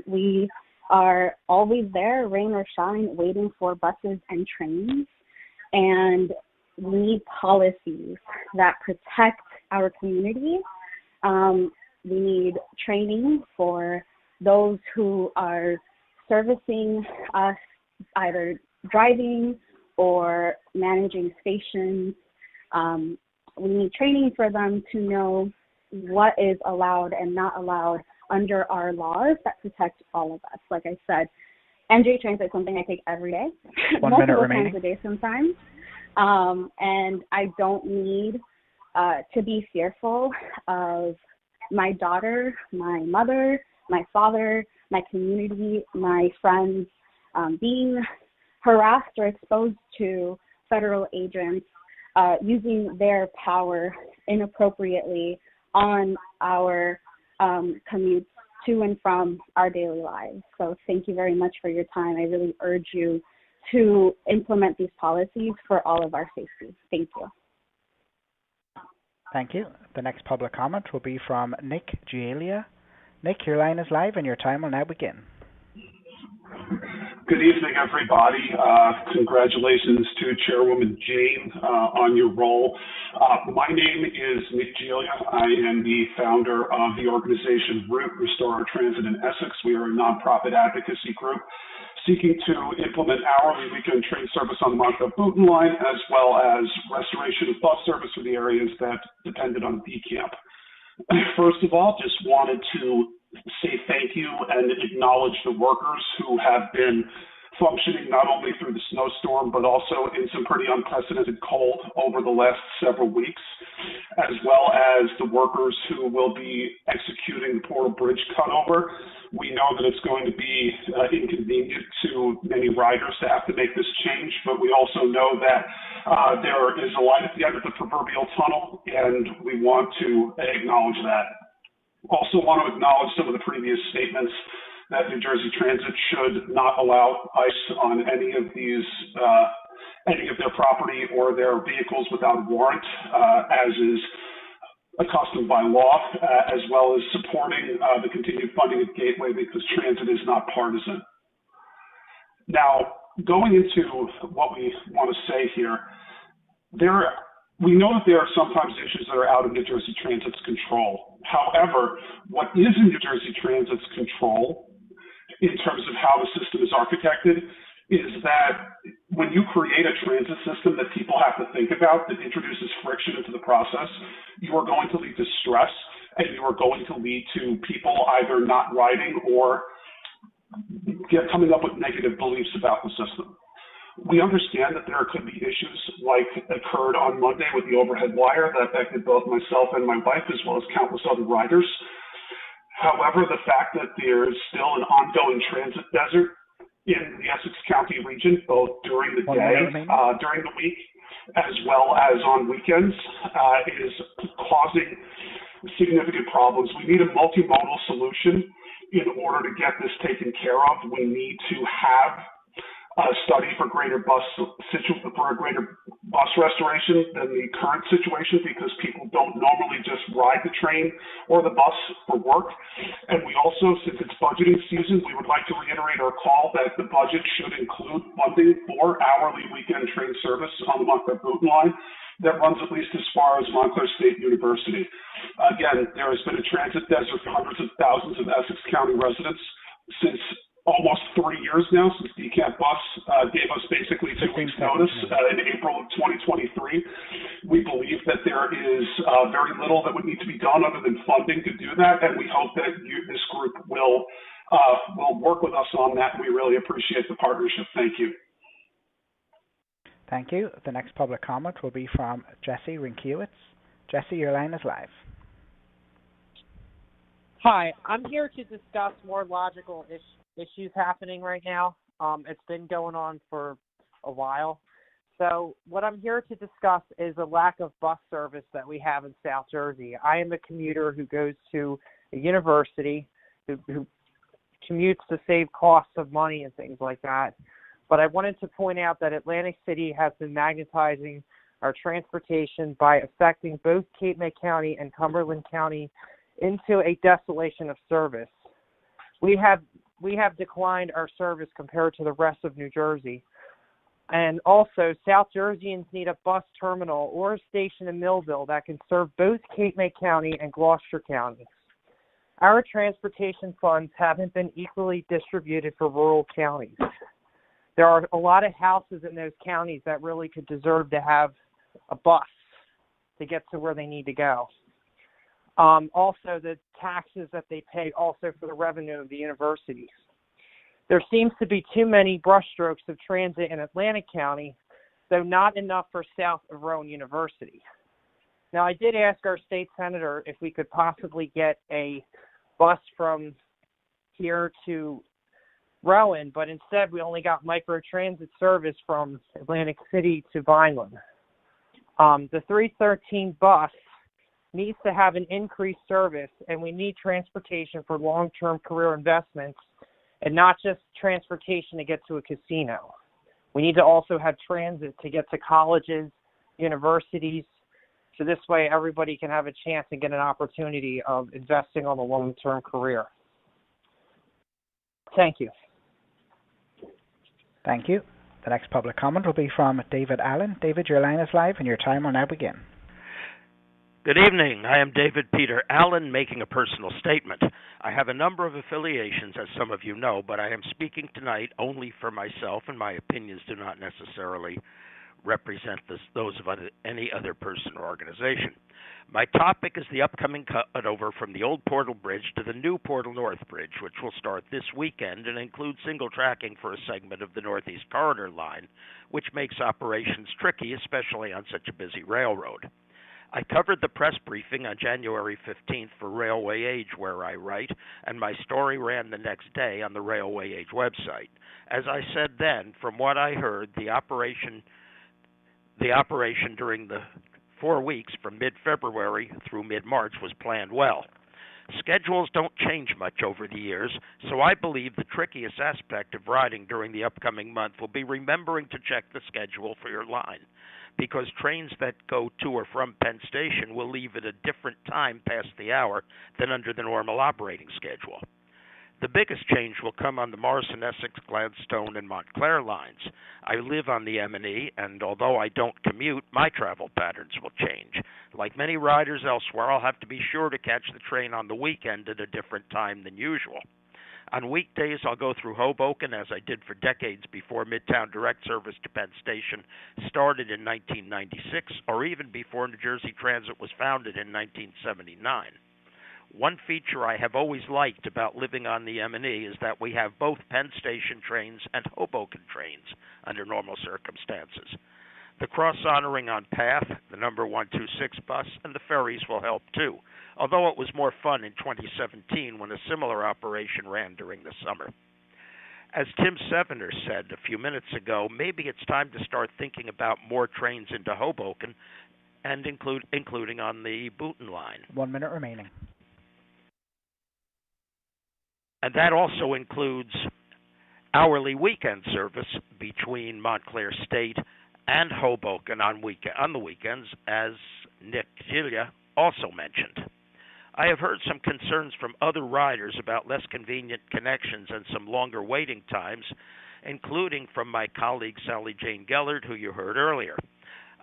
We are always there, rain or shine, waiting for buses and trains. And we need policies that protect our community. We need training for those who are servicing us, either driving or managing stations. We need training for them to know what is allowed and not allowed under our laws that protect all of us. Like I said, NJ Transit is something I take every day,
1 minute
multiple
remaining.
times a day sometimes. And I don't need to be fearful of my daughter, my mother, my father, my community, my friends being harassed or exposed to federal agents using their power inappropriately on our commutes to and from our daily lives. So thank you very much for your time. I really urge you to implement these policies for all of our safety. Thank you.
Thank you. The next public comment will be from Nick Gialia. Nick, your line is live and your time will now begin.
Good evening, everybody. Congratulations to Chairwoman Jane on your role. My name is Nick Gialia. I am the founder of the organization Root Restore Our Transit in Essex. We are a nonprofit advocacy group seeking to implement hourly weekend train service on the Martha Booten line, as well as restoration of bus service for the areas that depended on B Camp. First of all, just wanted to say thank you and acknowledge the workers who have been functioning not only through the snowstorm, but also in some pretty unprecedented cold over the last several weeks, as well as the workers who will be executing the Portal Bridge cutover. We know that it's going to be inconvenient to many riders to have to make this change, but we also know that there is a light at the end of the proverbial tunnel, and we want to acknowledge that. Also want to acknowledge some of the previous statements that New Jersey Transit should not allow ICE on any of their property or their vehicles without warrant, as is accustomed by law, as well as supporting the continued funding of Gateway because transit is not partisan. Now, going into what we want to say here, we know that there are sometimes issues that are out of New Jersey Transit's control. However, what is in New Jersey Transit's control in terms of how the system is architected is that when you create a transit system that people have to think about that introduces friction into the process, you are going to lead to stress and you are going to lead to people either not riding or coming up with negative beliefs about the system. We understand that there could be issues like occurred on Monday with the overhead wire that affected both myself and my wife, as well as countless other riders. However, the fact that there is still an ongoing transit desert in the Essex County region, both during the day, during the week, as well as on weekends, is causing significant problems. We need a multimodal solution in order to get this taken care of. We need to have a study for greater bus restoration than the current situation because people don't normally just ride the train or the bus for work. And we also, since it's budgeting season, we would like to reiterate our call that the budget should include funding for hourly weekend train service on the Montclair Boonton line that runs at least as far as Montclair State University. Again, there has been a transit desert for hundreds of thousands of Essex County residents since almost 3 years now, since DCAT Bus gave us basically 2 weeks notice in April of 2023. We believe that there is very little that would need to be done other than funding to do that, and we hope that this group will work with us on that. We really appreciate the partnership. Thank you.
Thank you. The next public comment will be from Jesse Rinkiewicz. Jesse, your line is live.
Hi, I'm here to discuss more logical issues happening right now. It's been going on for a while. So what I'm here to discuss is a lack of bus service that we have in South Jersey. I am a commuter who goes to a university, who commutes to save costs of money and things like that. But I wanted to point out that Atlantic City has been magnetizing our transportation by affecting both Cape May County and Cumberland County into a desolation of service. We have declined our service compared to the rest of New Jersey. And also, South Jerseyans need a bus terminal or a station in Millville that can serve both Cape May County and Gloucester County. Our transportation funds haven't been equally distributed for rural counties. There are a lot of houses in those counties that really could deserve to have a bus to get to where they need to go. Also, the taxes that they pay also for the revenue of the universities. There seems to be too many brushstrokes of transit in Atlantic County, though not enough for south of Rowan University. Now, I did ask our state senator if we could possibly get a bus from here to Rowan, but instead we only got microtransit service from Atlantic City to Vineland. The 313 bus needs to have an increased service, and we need transportation for long-term career investments and not just transportation to get to a casino. We need to also have transit to get to colleges, universities, so this way everybody can have a chance and get an opportunity of investing on a long-term career. Thank you.
Thank you. The next public comment will be from David Allen. David, your line is live and your time will now begin.
Good evening. I am David Peter Allen, making a personal statement. I have a number of affiliations, as some of you know, but I am speaking tonight only for myself, and my opinions do not necessarily represent those of any other person or organization. My topic is the upcoming cutover from the old Portal Bridge to the new Portal North Bridge, which will start this weekend and include single tracking for a segment of the Northeast Corridor line, which makes operations tricky, especially on such a busy railroad. I covered the press briefing on January 15th for Railway Age, where I write, and my story ran the next day on the Railway Age website. As I said then, from what I heard, the operation during the 4 weeks from mid-February through mid-March was planned well. Schedules don't change much over the years, so I believe the trickiest aspect of riding during the upcoming month will be remembering to check the schedule for your line. because trains that go to or from Penn Station will leave at a different time past the hour than under the normal operating schedule. The biggest change will come on the Morrison, Essex, Gladstone, and Montclair lines. I live on the M&E, and although I don't commute, my travel patterns will change. Like many riders elsewhere, I'll have to be sure to catch the train on the weekend at a different time than usual. On weekdays, I'll go through Hoboken, as I did for decades before Midtown Direct Service to Penn Station started in 1996, or even before New Jersey Transit was founded in 1979. One feature I have always liked about living on the M&E is that we have both Penn Station trains and Hoboken trains under normal circumstances. The cross-honoring on Path, the number 126 bus, and the ferries will help too, although it was more fun in 2017 when a similar operation ran during the summer. As Tim Sevener said a few minutes ago, maybe it's time to start thinking about more trains into Hoboken and including on the Boonton line.
1 minute remaining.
And that also includes hourly weekend service between Montclair State and Hoboken on the weekends, as Nick Giglia also mentioned. I have heard some concerns from other riders about less convenient connections and some longer waiting times, including from my colleague Sally Jane Gellert, who you heard earlier.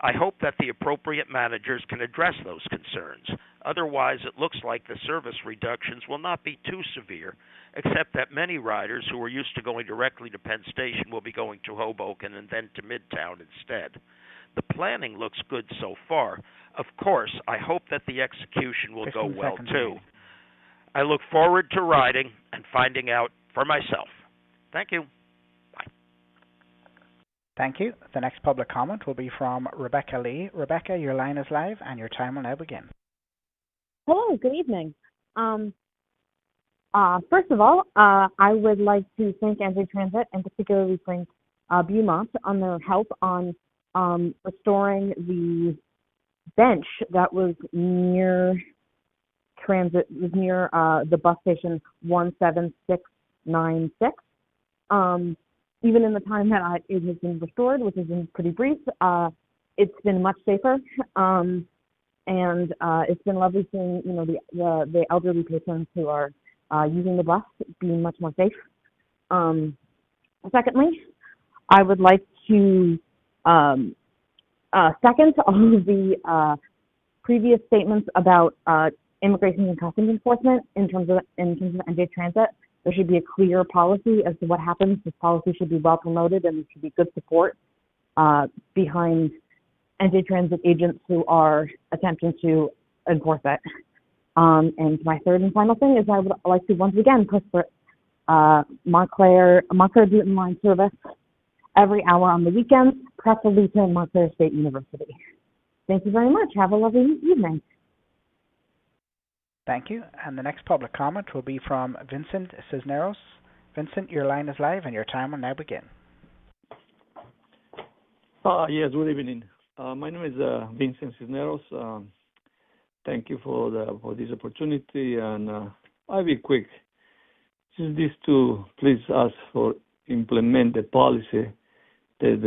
I hope that the appropriate managers can address those concerns. Otherwise, it looks like the service reductions will not be too severe, except that many riders who are used to going directly to Penn Station will be going to Hoboken and then to Midtown instead. The planning looks good so far. Of course, I hope that the execution will go well, too. I look forward to riding and finding out for myself. Thank you.
Thank you. The next public comment will be from Rebecca Lee. Rebecca, your line is live and your time will now begin.
Hello, good evening. First of all, I would like to thank NJ Transit and particularly thank Beaumont on their help on restoring the bench that was near the bus station 17696. Even in the time that it has been restored, which has been pretty brief, it's been much safer, and it's been lovely seeing the elderly patrons who are using the bus being much more safe. Secondly, I would like to second all of the previous statements about immigration and customs enforcement in terms of NJ Transit. There should be a clear policy as to what happens. This policy should be well promoted, and there should be good support behind NJ Transit agents who are attempting to enforce it. And my third and final thing is I would like to once again push for Montclair Boonton line service every hour on the weekends, preferably to Montclair State University. Thank you very much. Have a lovely evening.
Thank you. And the next public comment will be from Vincent Cisneros. Vincent, your line is live and your time will now begin.
Yes, good evening. My name is Vincent Cisneros. Thank you for this opportunity, and I'll be quick. Just this to please ask for implement the policy that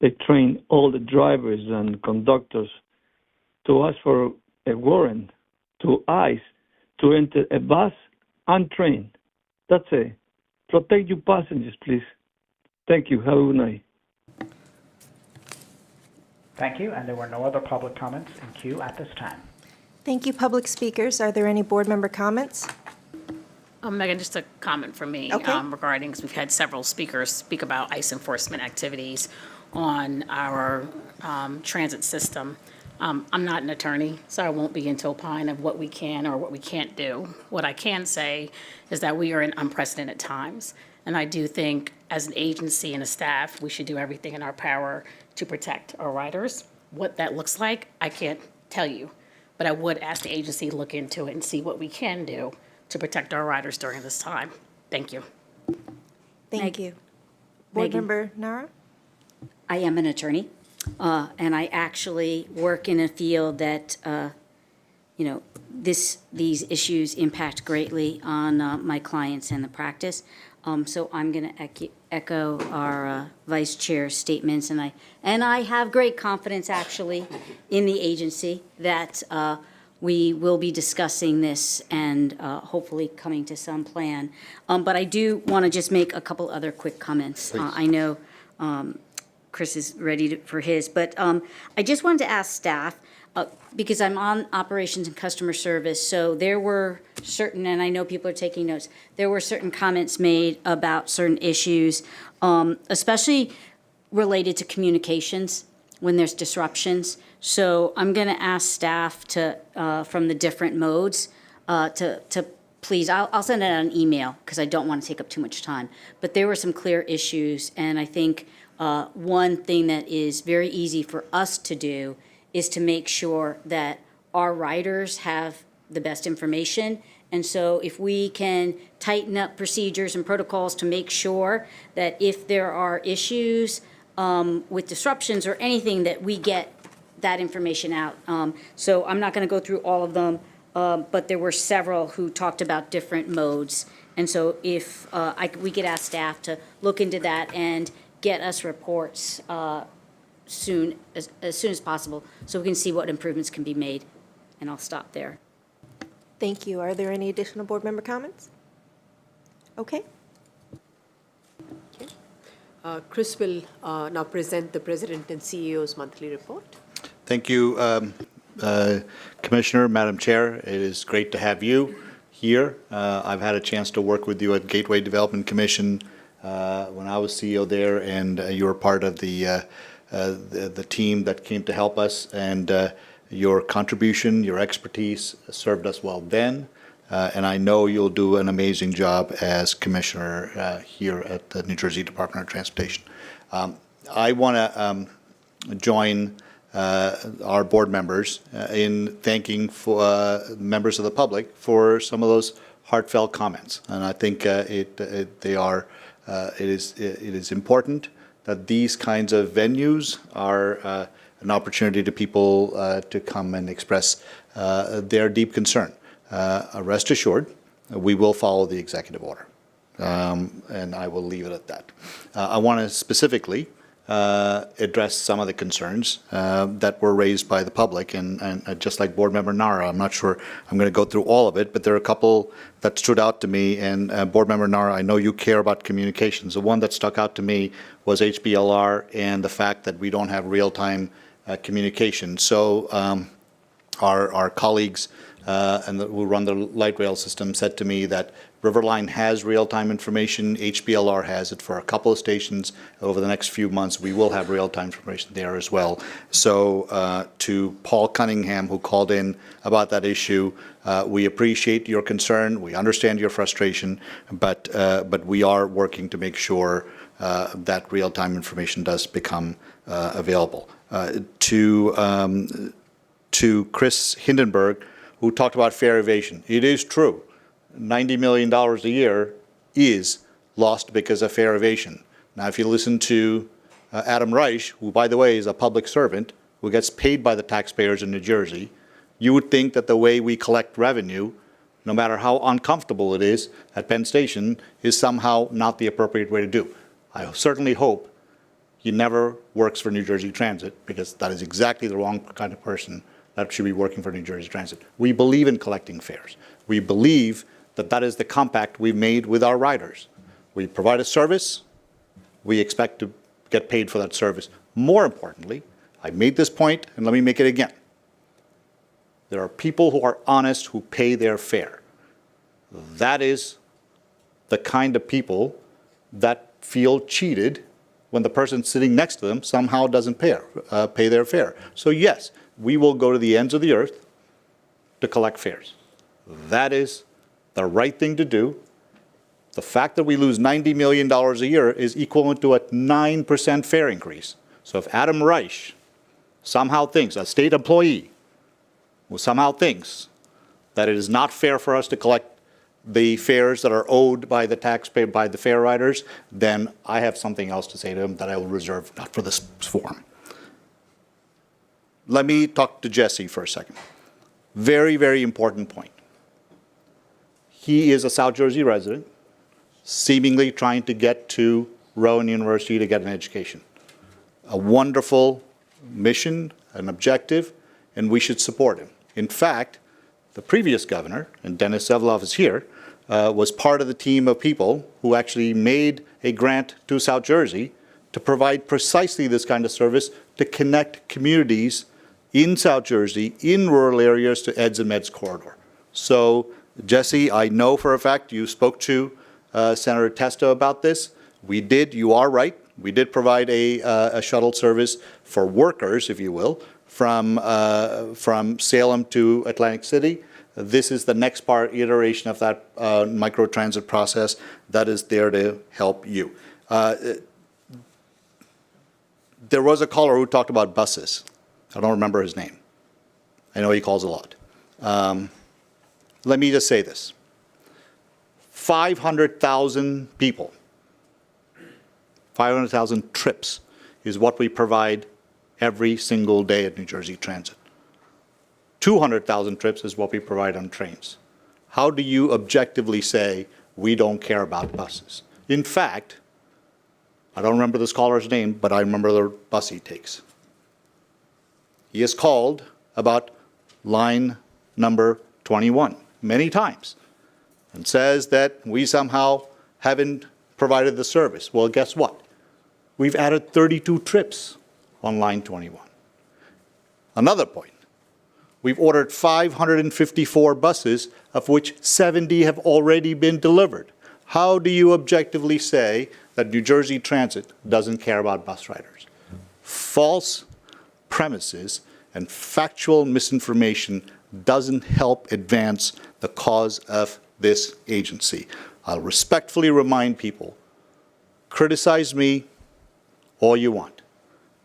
they train all the drivers and conductors to ask for a warrant to ICE to enter a bus and train. That's it. Protect your passengers, please. Thank you. Have a good night.
Thank you. And there were no other public comments in queue at this time.
Thank you, public speakers. Are there any board member comments?
Megan, just a comment from me regarding, because we've had several speakers speak about ICE enforcement activities on our transit system. I'm not an attorney, so I won't begin to opine of what we can or what we can't do. What I can say is that we are in unprecedented times, and I do think as an agency and a staff, we should do everything in our power to protect our riders. What that looks like, I can't tell you, but I would ask the agency to look into it and see what we can do to protect our riders during this time. Thank you.
Thank you. Board Member Nara?
I am an attorney, and I actually work in a field that, these issues impact greatly on my clients and the practice. So I'm going to echo our Vice Chair's statements, and I have great confidence, actually, in the agency that we will be discussing this and hopefully coming to some plan. But I do want to just make a couple other quick comments. I know Chris is ready for his, but I just wanted to ask staff, because I'm on operations and customer service, so there were certain, and I know people are taking notes, there were certain comments made about certain issues, especially related to communications when there's disruptions. So I'm going to ask staff to, from the different modes, to please, I'll send it out an email because I don't want to take up too much time. But there were some clear issues, and I think one thing that is very easy for us to do is to make sure that our riders have the best information. And so if we can tighten up procedures and protocols to make sure that if there are issues with disruptions or anything, that we get that information out. So I'm not going to go through all of them, but there were several who talked about different modes. And so if we could ask staff to look into that and get us reports soon, as soon as possible, so we can see what improvements can be made. And I'll stop there.
Thank you. Are there any additional board member comments? Okay.
Chris will now present the President and CEO's monthly report.
Thank you, Commissioner, Madam Chair. It is great to have you here. I've had a chance to work with you at Gateway Development Commission when I was CEO there, and you were part of the team that came to help us, and your contribution, your expertise served us well then, and I know you'll do an amazing job as Commissioner here at the New Jersey Department of Transportation. I want to join our board members in thanking for members of the public for some of those heartfelt comments, and I think it is important that these kinds of venues are an opportunity to people to come and express their deep concern. Rest assured, we will follow the executive order, and I will leave it at that. I want to specifically address some of the concerns that were raised by the public, and just like Board Member Nara, I'm not sure I'm going to go through all of it, but there are a couple that stood out to me, and Board Member Nara, I know you care about communications. The one that stuck out to me was HBLR and the fact that we don't have real-time communication. So our colleagues who run the light rail system said to me that Riverline has real-time information. HBLR has it for a couple of stations. Over the next few months, we will have real-time information there as well. So to Paul Cunningham, who called in about that issue, we appreciate your concern. We understand your frustration, but we are working to make sure that real-time information does become available. To Chris Hindenburg, who talked about fare evasion, it is true. $90 million a year is lost because of fare evasion. Now, if you listen to Adam Reich, who, by the way, is a public servant who gets paid by the taxpayers in New Jersey, you would think that the way we collect revenue, no matter how uncomfortable it is at Penn Station, is somehow not the appropriate way to do. I certainly hope he never works for New Jersey Transit, because that is exactly the wrong kind of person that should be working for New Jersey Transit. We believe in collecting fares. We believe that that is the compact we've made with our riders. We provide a service, we expect to get paid for that service. More importantly, I made this point, and let me make it again. There are people who are honest who pay their fare. That is the kind of people that feel cheated when the person sitting next to them somehow doesn't pay their fare. So yes, we will go to the ends of the earth to collect fares. That is the right thing to do. The fact that we lose $90 million a year is equivalent to a 9% fare increase. So if Adam Reich somehow thinks, a state employee who somehow thinks that it is not fair for us to collect the fares that are owed by the taxpayer, by the fare riders, then I have something else to say to him that I will reserve not for this forum. Let me talk to Jesse for a second. Very, very important point. He is a South Jersey resident, seemingly trying to get to Rowan University to get an education. A wonderful mission, an objective, and we should support him. In fact, the previous governor, and Denis Sevlov is here, was part of the team of people who actually made a grant to South Jersey to provide precisely this kind of service to connect communities in South Jersey, in rural areas, to EDS and MEDS corridor. So, Jesse, I know for a fact you spoke to Senator Testa about this. We did, you are right, we did provide a shuttle service for workers, if you will, from Salem to Atlantic City. This is the next iteration of that microtransit process that is there to help you. There was a caller who talked about buses. I don't remember his name. I know he calls a lot. Let me just say this. 500,000 people, 500,000 trips is what we provide every single day at New Jersey Transit. 200,000 trips is what we provide on trains. How do you objectively say we don't care about buses? In fact, I don't remember this caller's name, but I remember the bus he takes. He has called about line number 21 many times and says that we somehow haven't provided the service. Well, guess what? We've added 32 trips on line 21. Another point. We've ordered 554 buses, of which 70 have already been delivered. How do you objectively say that New Jersey Transit doesn't care about bus riders? False premises and factual misinformation doesn't help advance the cause of this agency. I'll respectfully remind people, criticize me all you want,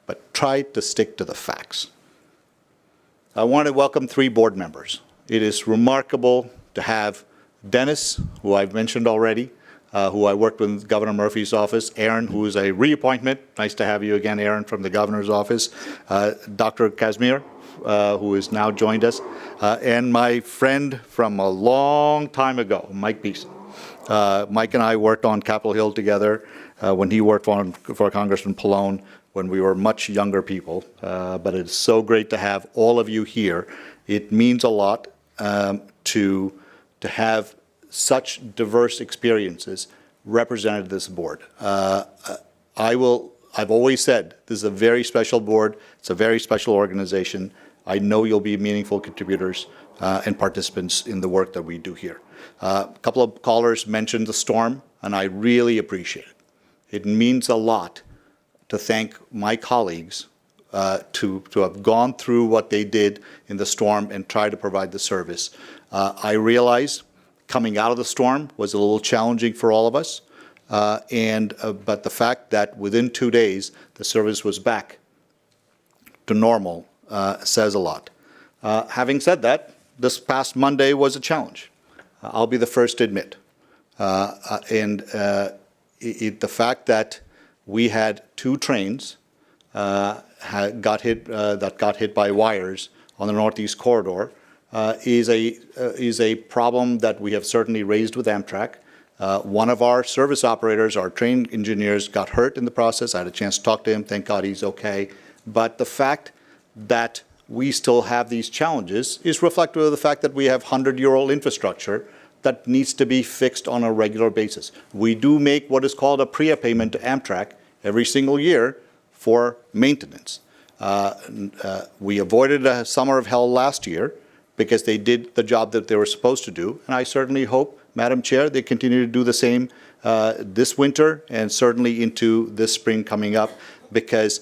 but try to stick to the facts. I want to welcome 3 board members. It is remarkable to have Denis, who I've mentioned already, who I worked with in Governor Murphy's office, Aaron, who is a reappointment. Nice to have you again, Aaron, from the governor's office, Dr. Kazmir, who has now joined us, and my friend from a long time ago, Mike Beeson. Mike and I worked on Capitol Hill together when he worked for Congressman Pallone when we were much younger people. But it's so great to have all of you here. It means a lot to have such diverse experiences represented this board. I've always said this is a very special board. It's a very special organization. I know you'll be meaningful contributors and participants in the work that we do here. A couple of callers mentioned the storm, and I really appreciate it. It means a lot to thank my colleagues to have gone through what they did in the storm and try to provide the service. I realize coming out of the storm was a little challenging for all of us, but the fact that within 2 days the service was back to normal says a lot. Having said that, this past Monday was a challenge. I'll be the first to admit. The fact that we had 2 trains that got hit by wires on the Northeast Corridor is a problem that we have certainly raised with Amtrak. One of our service operators, our train engineers, got hurt in the process. I had a chance to talk to him. Thank God he's okay. But the fact that we still have these challenges is reflective of the fact that we have 100-year-old infrastructure that needs to be fixed on a regular basis. We do make what is called a PREA payment to Amtrak every single year for maintenance. We avoided a summer of hell last year because they did the job that they were supposed to do, and I certainly hope, Madam Chair, they continue to do the same this winter and certainly into this spring coming up, because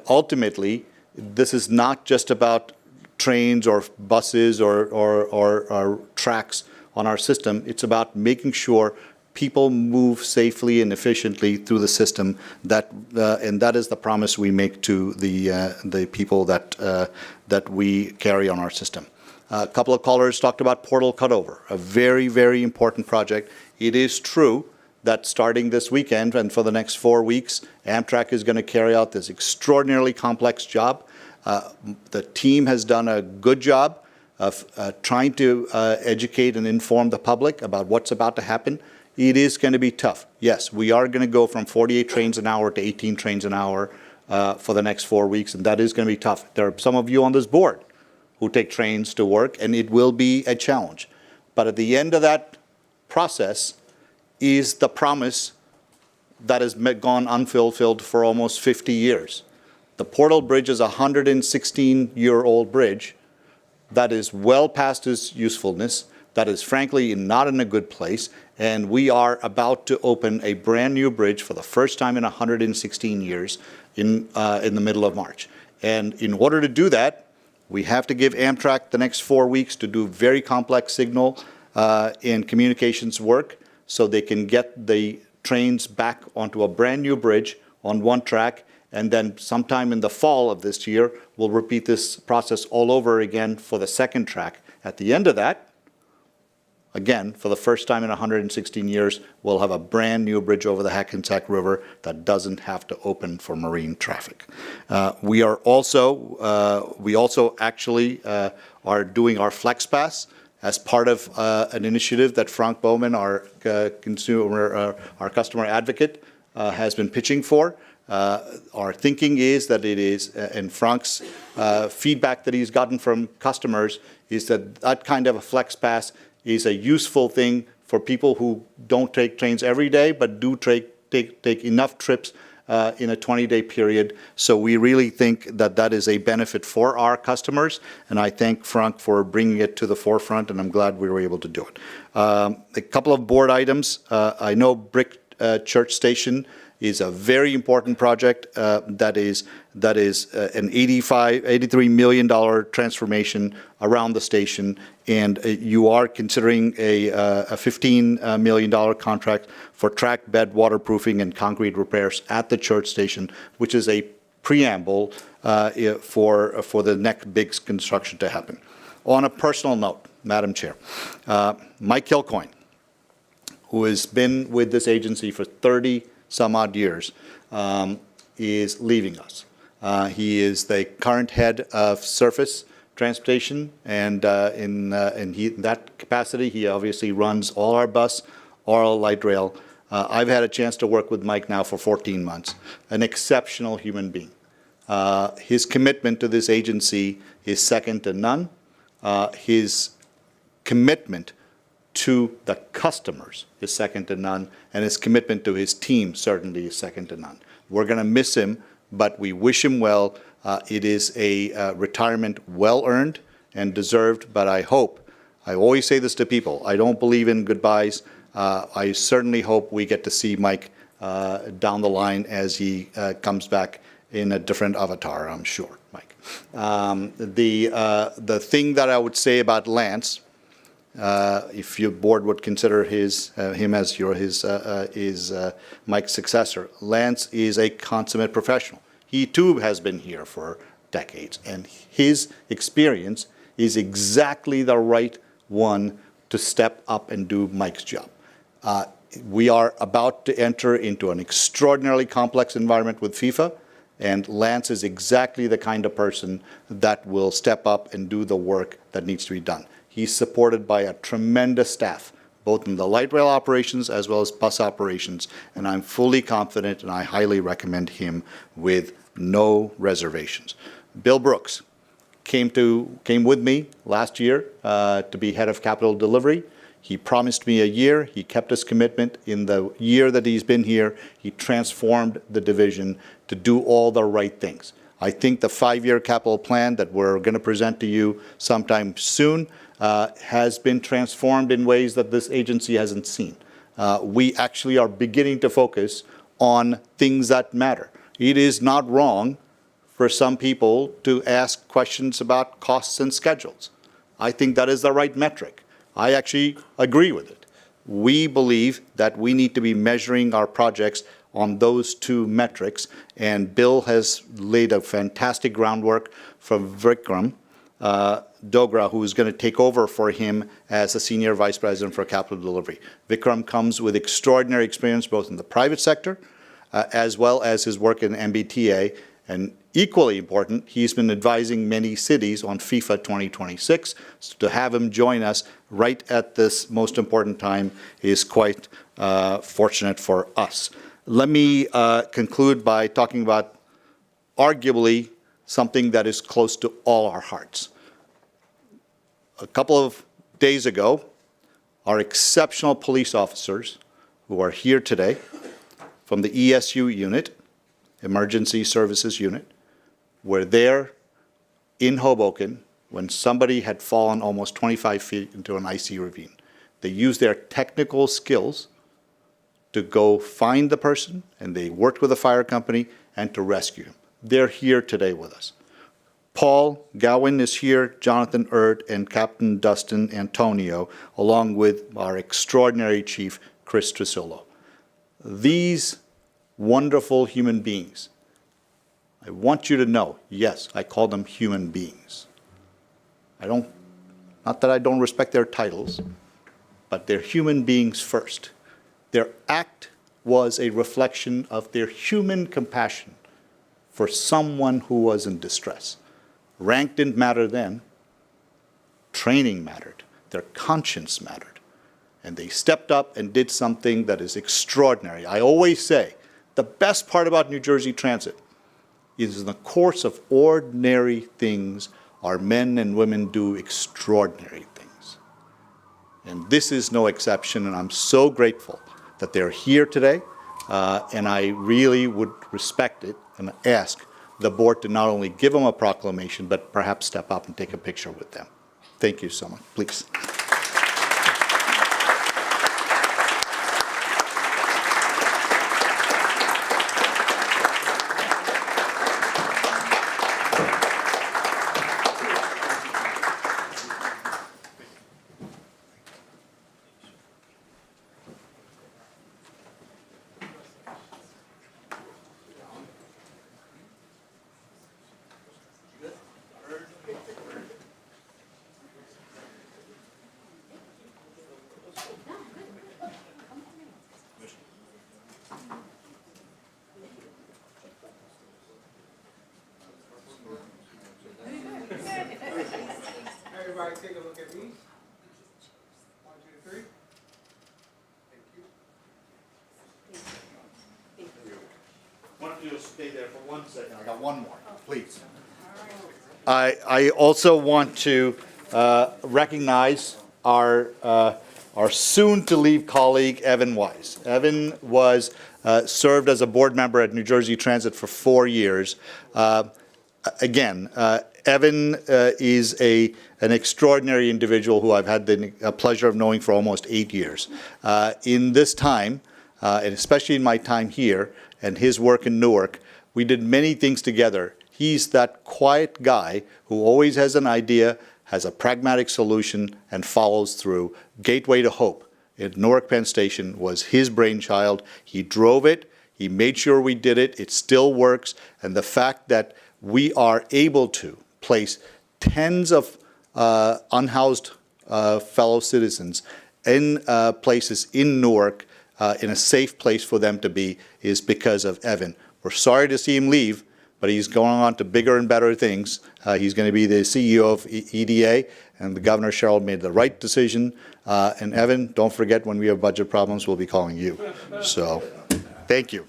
ultimately this is not just about trains or buses or tracks on our system. It's about making sure people move safely and efficiently through the system. And that is the promise we make to the people that we carry on our system. A couple of callers talked about portal cutover, a very, very important project. It is true that starting this weekend and for the next 4 weeks, Amtrak is going to carry out this extraordinarily complex job. The team has done a good job of trying to educate and inform the public about what's about to happen. it is going to be tough. Yes, we are going to go from 48 trains an hour to 18 trains an hour for the next 4 weeks, and that is going to be tough. There are some of you on this board who take trains to work, and it will be a challenge. But at the end of that process is the promise that has gone unfulfilled for almost 50 years. The Portal Bridge is a 116-year-old bridge that is well past its usefulness, that is frankly not in a good place, and we are about to open a brand new bridge for the first time in 116 years in the middle of March. And in order to do that, we have to give Amtrak the next 4 weeks to do very complex signal and communications work so they can get the trains back onto a brand new bridge on one track, and then sometime in the fall of this year, we'll repeat this process all over again for the second track. At the end of that, again, for the first time in 116 years, we'll have a brand new bridge over the Hackensack River that doesn't have to open for marine traffic. We also actually are doing our FlexPass as part of an initiative that Frank Bowman, our customer advocate, has been pitching for. Our thinking is that it is, and Frank's feedback that he's gotten from customers is that that kind of a FlexPass is a useful thing for people who don't take trains every day, but do take enough trips in a 20-day period. So we really think that that is a benefit for our customers, and I thank Frank for bringing it to the forefront, and I'm glad we were able to do it. A couple of board items. I know Brick Church Station is a very important project that is an $83 million transformation around the station, and you are considering a $15 million contract for track bed waterproofing and concrete repairs at the church station, which is a preamble for the next big construction to happen. On a personal note, Madam Chair, Mike Kilcoyne, who has been with this agency for 30 some odd years, is leaving us. He is the current head of surface transportation, and in that capacity, he obviously runs all our bus, all our light rail. I've had a chance to work with Mike now for 14 months. An exceptional human being. His commitment to this agency is second to none. His commitment to the customers is second to none, and his commitment to his team certainly is second to none. We're going to miss him, but we wish him well. It is a retirement well-earned and deserved, but I always say this to people, I don't believe in goodbyes. I certainly hope we get to see Mike down the line as he comes back in a different avatar, I'm sure, Mike. The thing that I would say about Lance, if your board would consider him as Mike's successor, Lance is a consummate professional. He too has been here for decades, and his experience is exactly the right one to step up and do Mike's job. We are about to enter into an extraordinarily complex environment with FIFA, and Lance is exactly the kind of person that will step up and do the work that needs to be done. He's supported by a tremendous staff, both in the light rail operations as well as bus operations, and I'm fully confident and I highly recommend him with no reservations. Bill Brooks came with me last year to be head of capital delivery. He promised me a year. He kept his commitment. In the year that he's been here, he transformed the division to do all the right things. I think the 5-year capital plan that we're going to present to you sometime soon has been transformed in ways that this agency hasn't seen. We actually are beginning to focus on things that matter. It is not wrong for some people to ask questions about costs and schedules. I think that is the right metric. I actually agree with it. We believe that we need to be measuring our projects on those two metrics, and Bill has laid a fantastic groundwork for Vikram Dogra, who is going to take over for him as a senior vice president for capital delivery. Vikram comes with extraordinary experience both in the private sector as well as his work in MBTA, And equally important, he's been advising many cities on FIFA 2026. So to have him join us right at this most important time is quite fortunate for us. Let me conclude by talking about arguably something that is close to all our hearts. A couple of days ago, our exceptional police officers who are here today from the ESU unit, Emergency Services Unit, were there in Hoboken when somebody had fallen almost 25 feet into an icy ravine. They used their technical skills to go find the person, and they worked with the fire company and to rescue him. They're here today with us. Paul Gowan is here, Jonathan Erd, and Captain Dustin Antonio, along with our extraordinary chief, Chris Tresillo. These wonderful human beings, I want you to know, yes, I call them human beings. Not that I don't respect their titles, but they're human beings first. Their act was a reflection of their human compassion for someone who was in distress. Rank didn't matter then. Training mattered. Their conscience mattered. And they stepped up and did something that is extraordinary. I always say, the best part about New Jersey Transit is in the course of ordinary things, our men and women do extraordinary things. And this is no exception, and I'm so grateful that they're here today, and I really would respect it and ask the board to not only give them a proclamation, but perhaps step up and take a picture with them. Thank you so much. Please.
Everybody take a look at me. 1, 2, 3. Thank you.
Why don't you just stay there for 1 second? I got one more, please. I also want to recognize our soon-to-leave colleague, Evan Wise. Evan was served as a board member at New Jersey Transit for 4 years. Evan is an extraordinary individual who I've had the pleasure of knowing for almost 8 years. In this time, and especially in my time here and his work in Newark, we did many things together. He's that quiet guy who always has an idea, has a pragmatic solution, and follows through. Gateway to Hope at Newark Penn Station was his brainchild. He drove it. He made sure we did it. It still works. And the fact that we are able to place tens of unhoused fellow citizens in places in Newark in a safe place for them to be is because of Evan. We're sorry to see him leave, but he's going on to bigger and better things. He's going to be the CEO of EDA, and the Governor Sherrill made the right decision. And Evan, don't forget, when we have budget problems, we'll be calling you. So, thank you.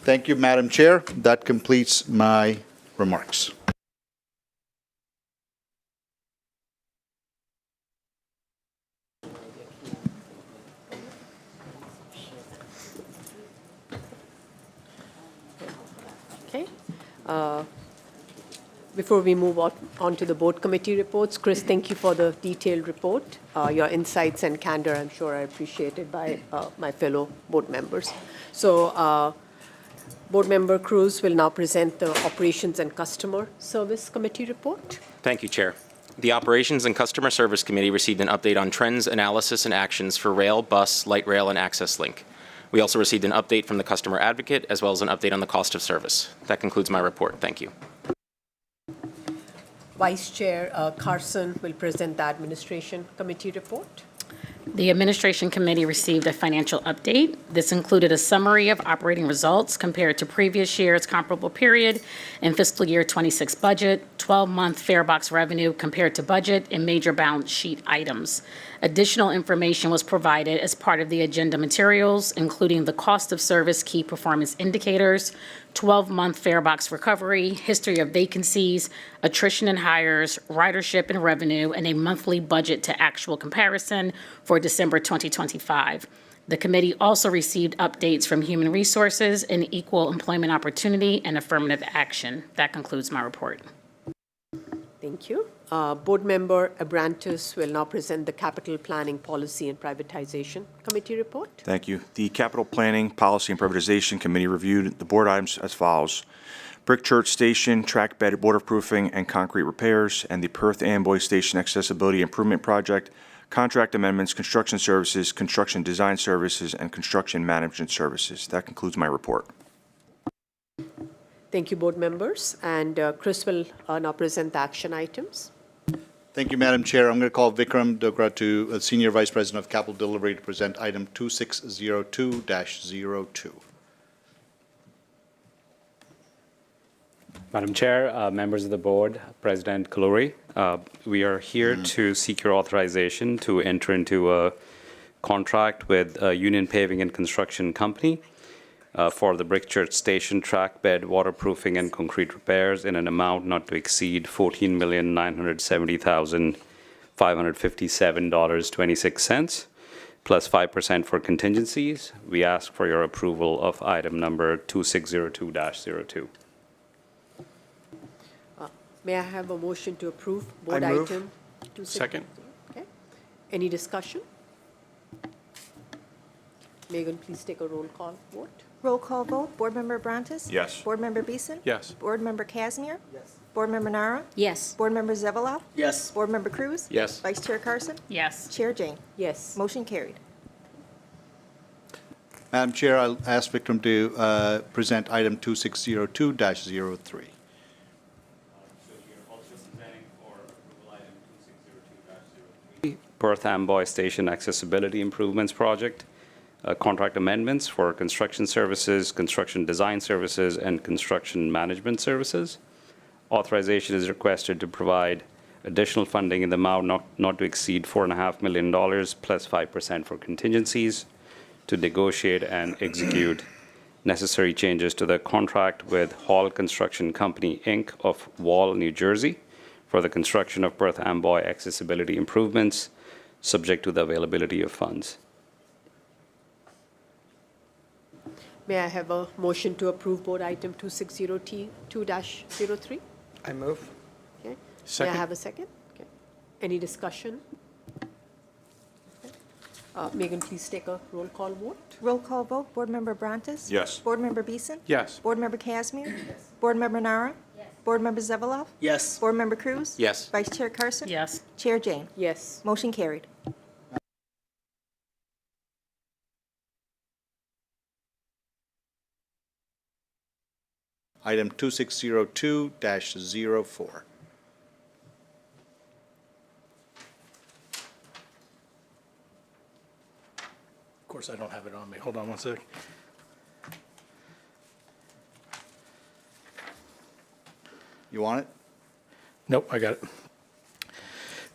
Thank you, Madam Chair. That completes my remarks.
Okay. Before we move on to the board committee reports, Chris, thank you for the detailed report. Your insights and candor, I'm sure, are appreciated by my fellow board members. So, Board Member Cruz will now present the Operations and Customer Service Committee report.
Thank you, Chair. The Operations and Customer Service Committee received an update on trends, analysis, and actions for rail, bus, light rail, and access link. We also received an update from the customer advocate, as well as an update on the cost of service. That concludes my report. Thank you.
Vice Chair Carson will present the Administration Committee report.
The Administration Committee received a financial update. This included a summary of operating results compared to previous year's comparable period and fiscal year 26 budget, 12-month farebox revenue compared to budget, and major balance sheet items. Additional information was provided as part of the agenda materials, including the cost of service key performance indicators, 12-month farebox recovery, history of vacancies, attrition and hires, ridership and revenue, and a monthly budget to actual comparison for December 2025. The committee also received updates from Human Resources and Equal Employment Opportunity and Affirmative Action. That concludes my report.
Thank you. Board Member Abrantes will now present the Capital Planning Policy and Privatization Committee report.
Thank you. The Capital Planning, Policy, and Privatization Committee reviewed the board items as follows: Brick Church Station, track bed waterproofing and concrete repairs, and the Perth Amboy Station Accessibility Improvement Project, contract amendments, construction services, construction design services, and construction management services. That concludes my report.
Thank you, board members. And Chris will now present the action items.
Thank you, Madam Chair. I'm going to call Vikram Dogratu, Senior Vice President of Capital Delivery, to present item 2602-02.
Madam Chair, members of the board, President Kaluri, we are here to seek your authorization to enter into a contract with Union Paving and Construction Company for the Brick Church Station track bed waterproofing and concrete repairs in an amount not to exceed $14,970,557.26, plus 5% for contingencies. We ask for your approval of item number 2602-02.
May I have a motion to approve board
I move.
item 26?
Second.
Okay. Any discussion? Megan, please take a roll call vote.
Roll call vote. Board Member Abrantes?
Yes.
Board Member Beeson?
Yes.
Board Member Casimir? Yes. Board Member Nara?
Yes.
Board Member Zevalov?
Yes.
Board Member Cruz?
Yes.
Vice Chair Carson?
Yes.
Chair Jane?
Yes.
Motion carried.
Madam Chair, I'll ask Vikram to present item 2602-03.
Perth Amboy Station Accessibility Improvements Project, contract amendments for construction services, construction design services, and construction management services. Authorization is requested to provide additional funding in the amount not to exceed $4.5 million plus 5% for contingencies to negotiate and execute necessary changes to the contract with Hall Construction Company, Inc. of Wall, New Jersey, for the construction of Perth Amboy accessibility improvements, subject to the availability of funds.
May I have a motion to approve board item 2602-03?
I move.
Okay.
Second.
May I have a second? Okay. Any discussion? Okay. Megan, please take a roll call vote.
Roll call vote. Board Member Abrantes?
Yes.
Board Member Beeson?
Yes.
Board Member Casimir? Yes. Board Member Nara? Yes. Board Member Zevalov?
Yes.
Board Member Cruz?
Yes.
Vice Chair Carson?
Yes.
Chair Jane?
Yes.
Motion carried.
Item 2602-04.
Of course, I don't have it on me. Hold on one sec.
You want it?
Nope, I got it.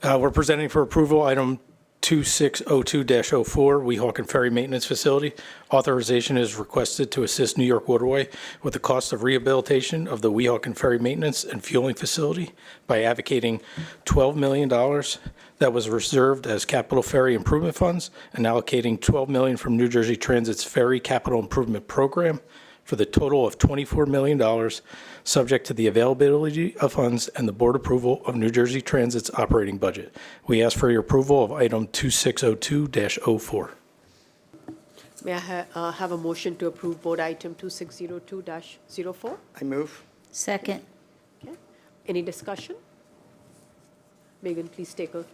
We're presenting for approval item 2602-04, Weehawken Ferry Maintenance Facility. Authorization is requested to assist New York Waterway with the cost of rehabilitation of the Weehawken Ferry Maintenance and Fueling Facility by advocating $12 million that was reserved as capital ferry improvement funds and allocating $12 million from New Jersey Transit's Ferry Capital Improvement Program for the total of $24 million, subject to the availability of funds and the board approval of New Jersey Transit's operating budget. We ask for your approval of item 2602-04.
May I have a motion to approve board item 2602-04?
I move.
Second.
Okay. Any discussion? Megan, please take a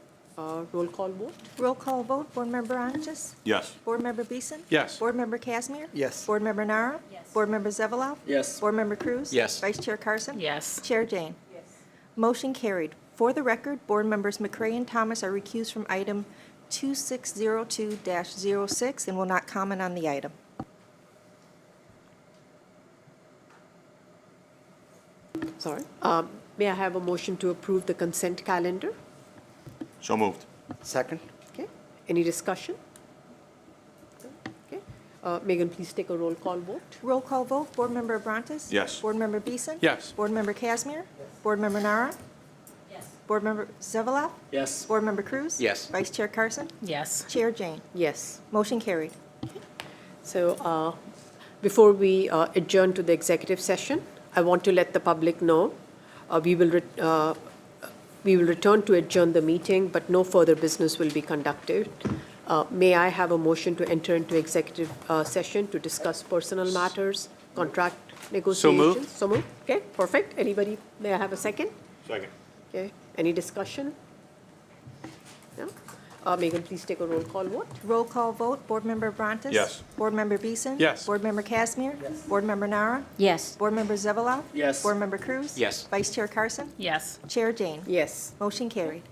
roll call vote.
Roll call vote, Board Member Anches?
Yes.
Board Member Beeson?
Yes.
Board Member Casimir?
Yes.
Board Member Nara? Yes. Board Member Zevalov?
Yes.
Board Member Cruz?
Yes.
Vice Chair Carson?
Yes.
Chair Jane? Yes. Motion carried. For the record, Board Members McCray and Thomas are recused from item 2602-06 and will not comment on the item.
Sorry. May I have a motion to approve the consent calendar?
So moved.
Second.
Okay. Any discussion? Okay. Megan, please take a roll call vote.
Roll call vote, Board Member Abrantes?
Yes.
Board Member Beeson?
Yes.
Board Member Casimir? Yes. Board Member Nara? Yes. Board Member Zevalov?
Yes.
Board Member Cruz?
Yes.
Vice Chair Carson?
Yes.
Chair Jane?
Yes.
Motion carried.
So before we adjourn to the executive session, I want to let the public know we will return to adjourn the meeting, but no further business will be conducted. May I have a motion to enter into executive session to discuss personal matters, contract negotiations? So moved. Okay, perfect. Anybody, may I have a second?
Second.
Okay, any discussion? No? Megan, please take a roll call vote.
Roll call vote, Board Member Abrantes?
Yes.
Board Member Beeson?
Yes.
Board Member Casimir? Yes. Board Member Nara?
Yes.
Board Member Zevalov?
Yes.
Board Member Cruz?
Yes.
Vice Chair Carson?
Yes.
Chair Jane?
Yes.
Motion carried.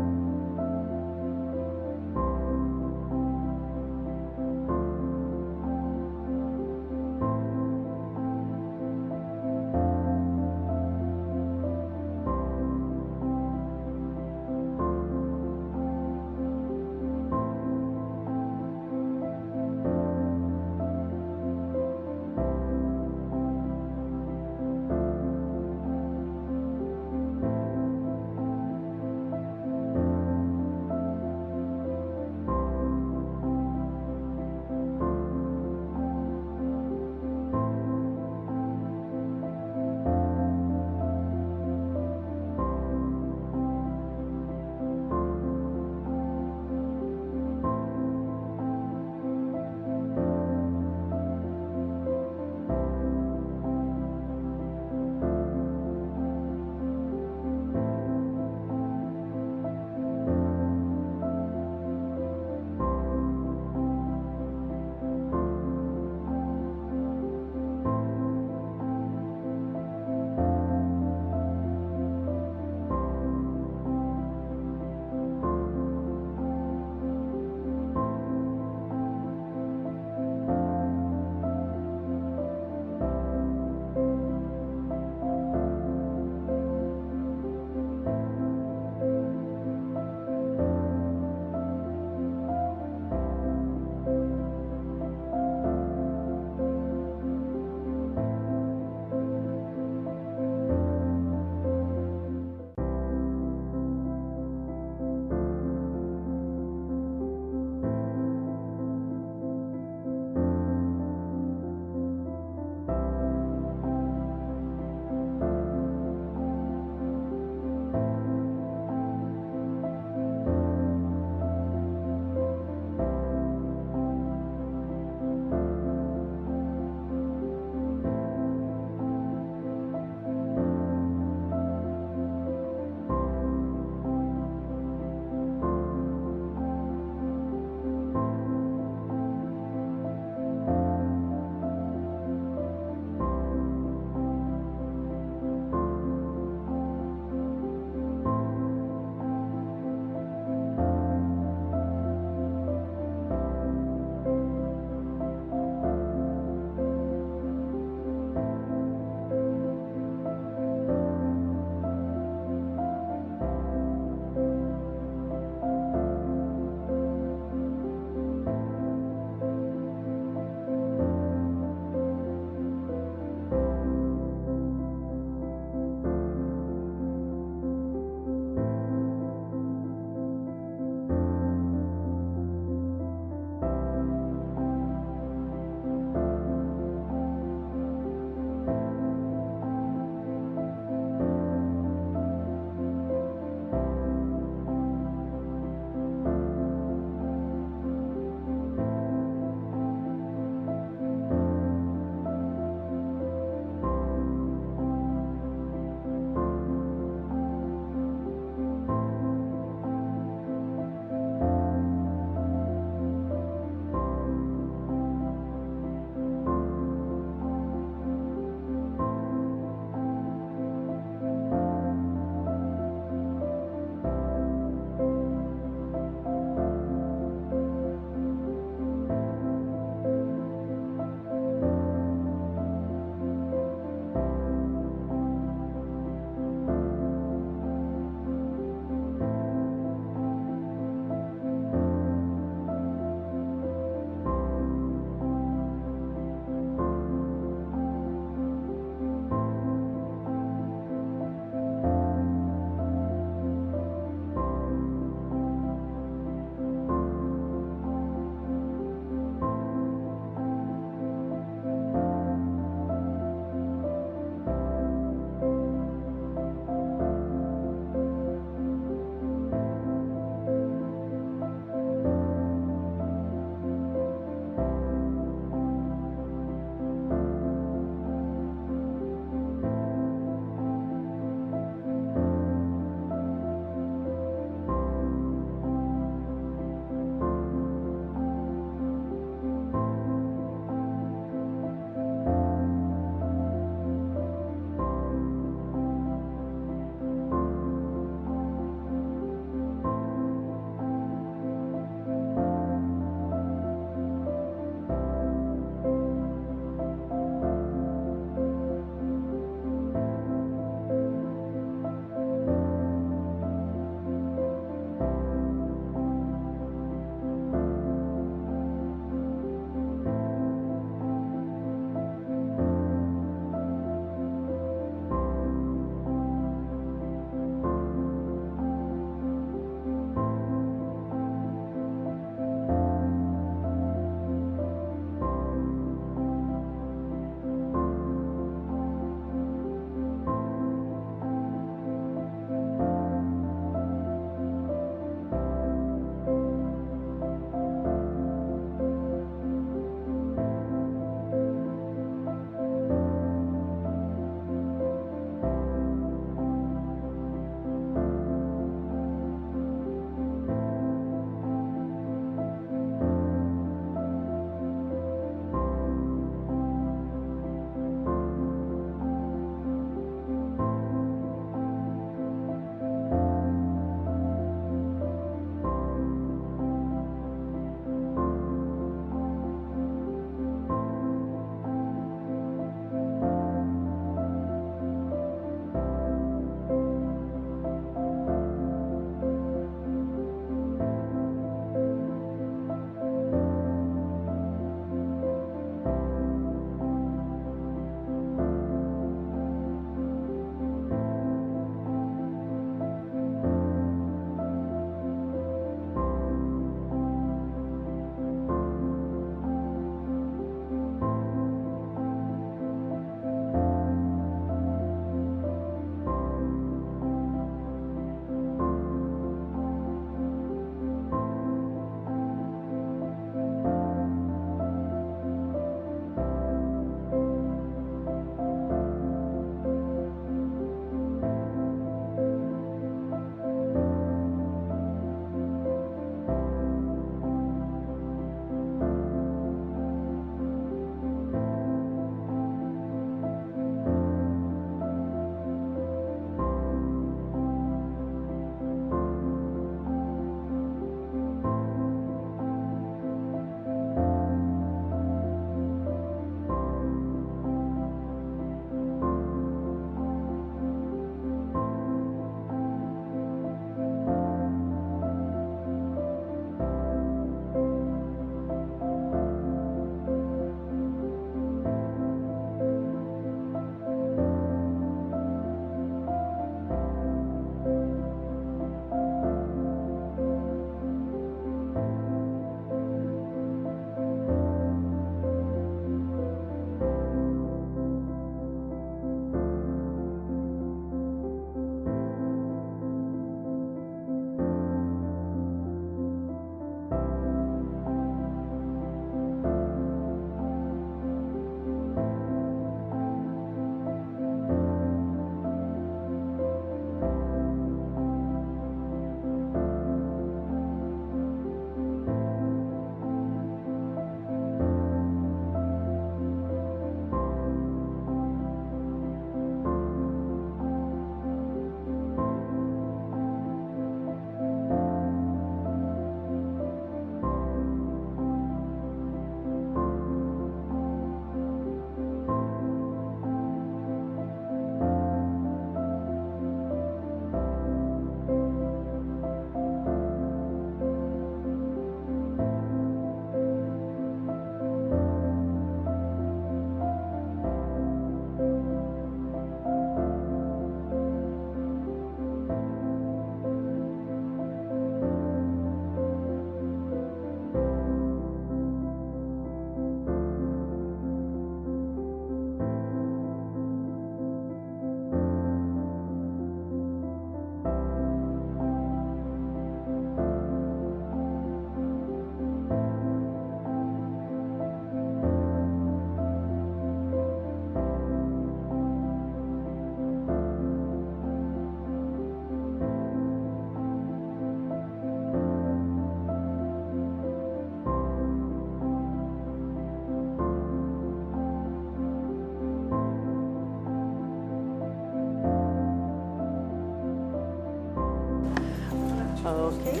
Okay.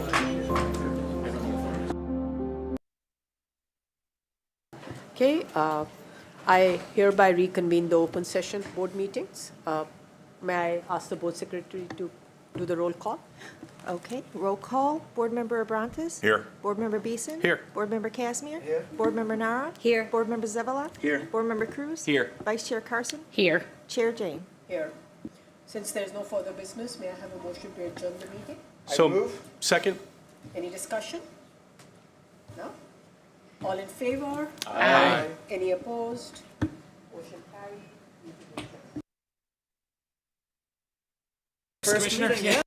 Okay, I hereby reconvene the open session board meetings. May I ask the board secretary to do the roll call?
Okay, roll call. Board Member Abrantes?
Here.
Board Member Beeson?
Here.
Board Member Casimir?
Here.
Board Member Nara?
Here.
Board Member Zavala?
Here.
Board Member Cruz?
Here.
Vice Chair Carson?
Here.
Chair Jane?
Here. Since there's no further business, may I have a motion to adjourn the meeting?
So move.
Second.
Any discussion? No? All in favor?
Aye.
Any opposed? Motion carried. First meeting, yeah.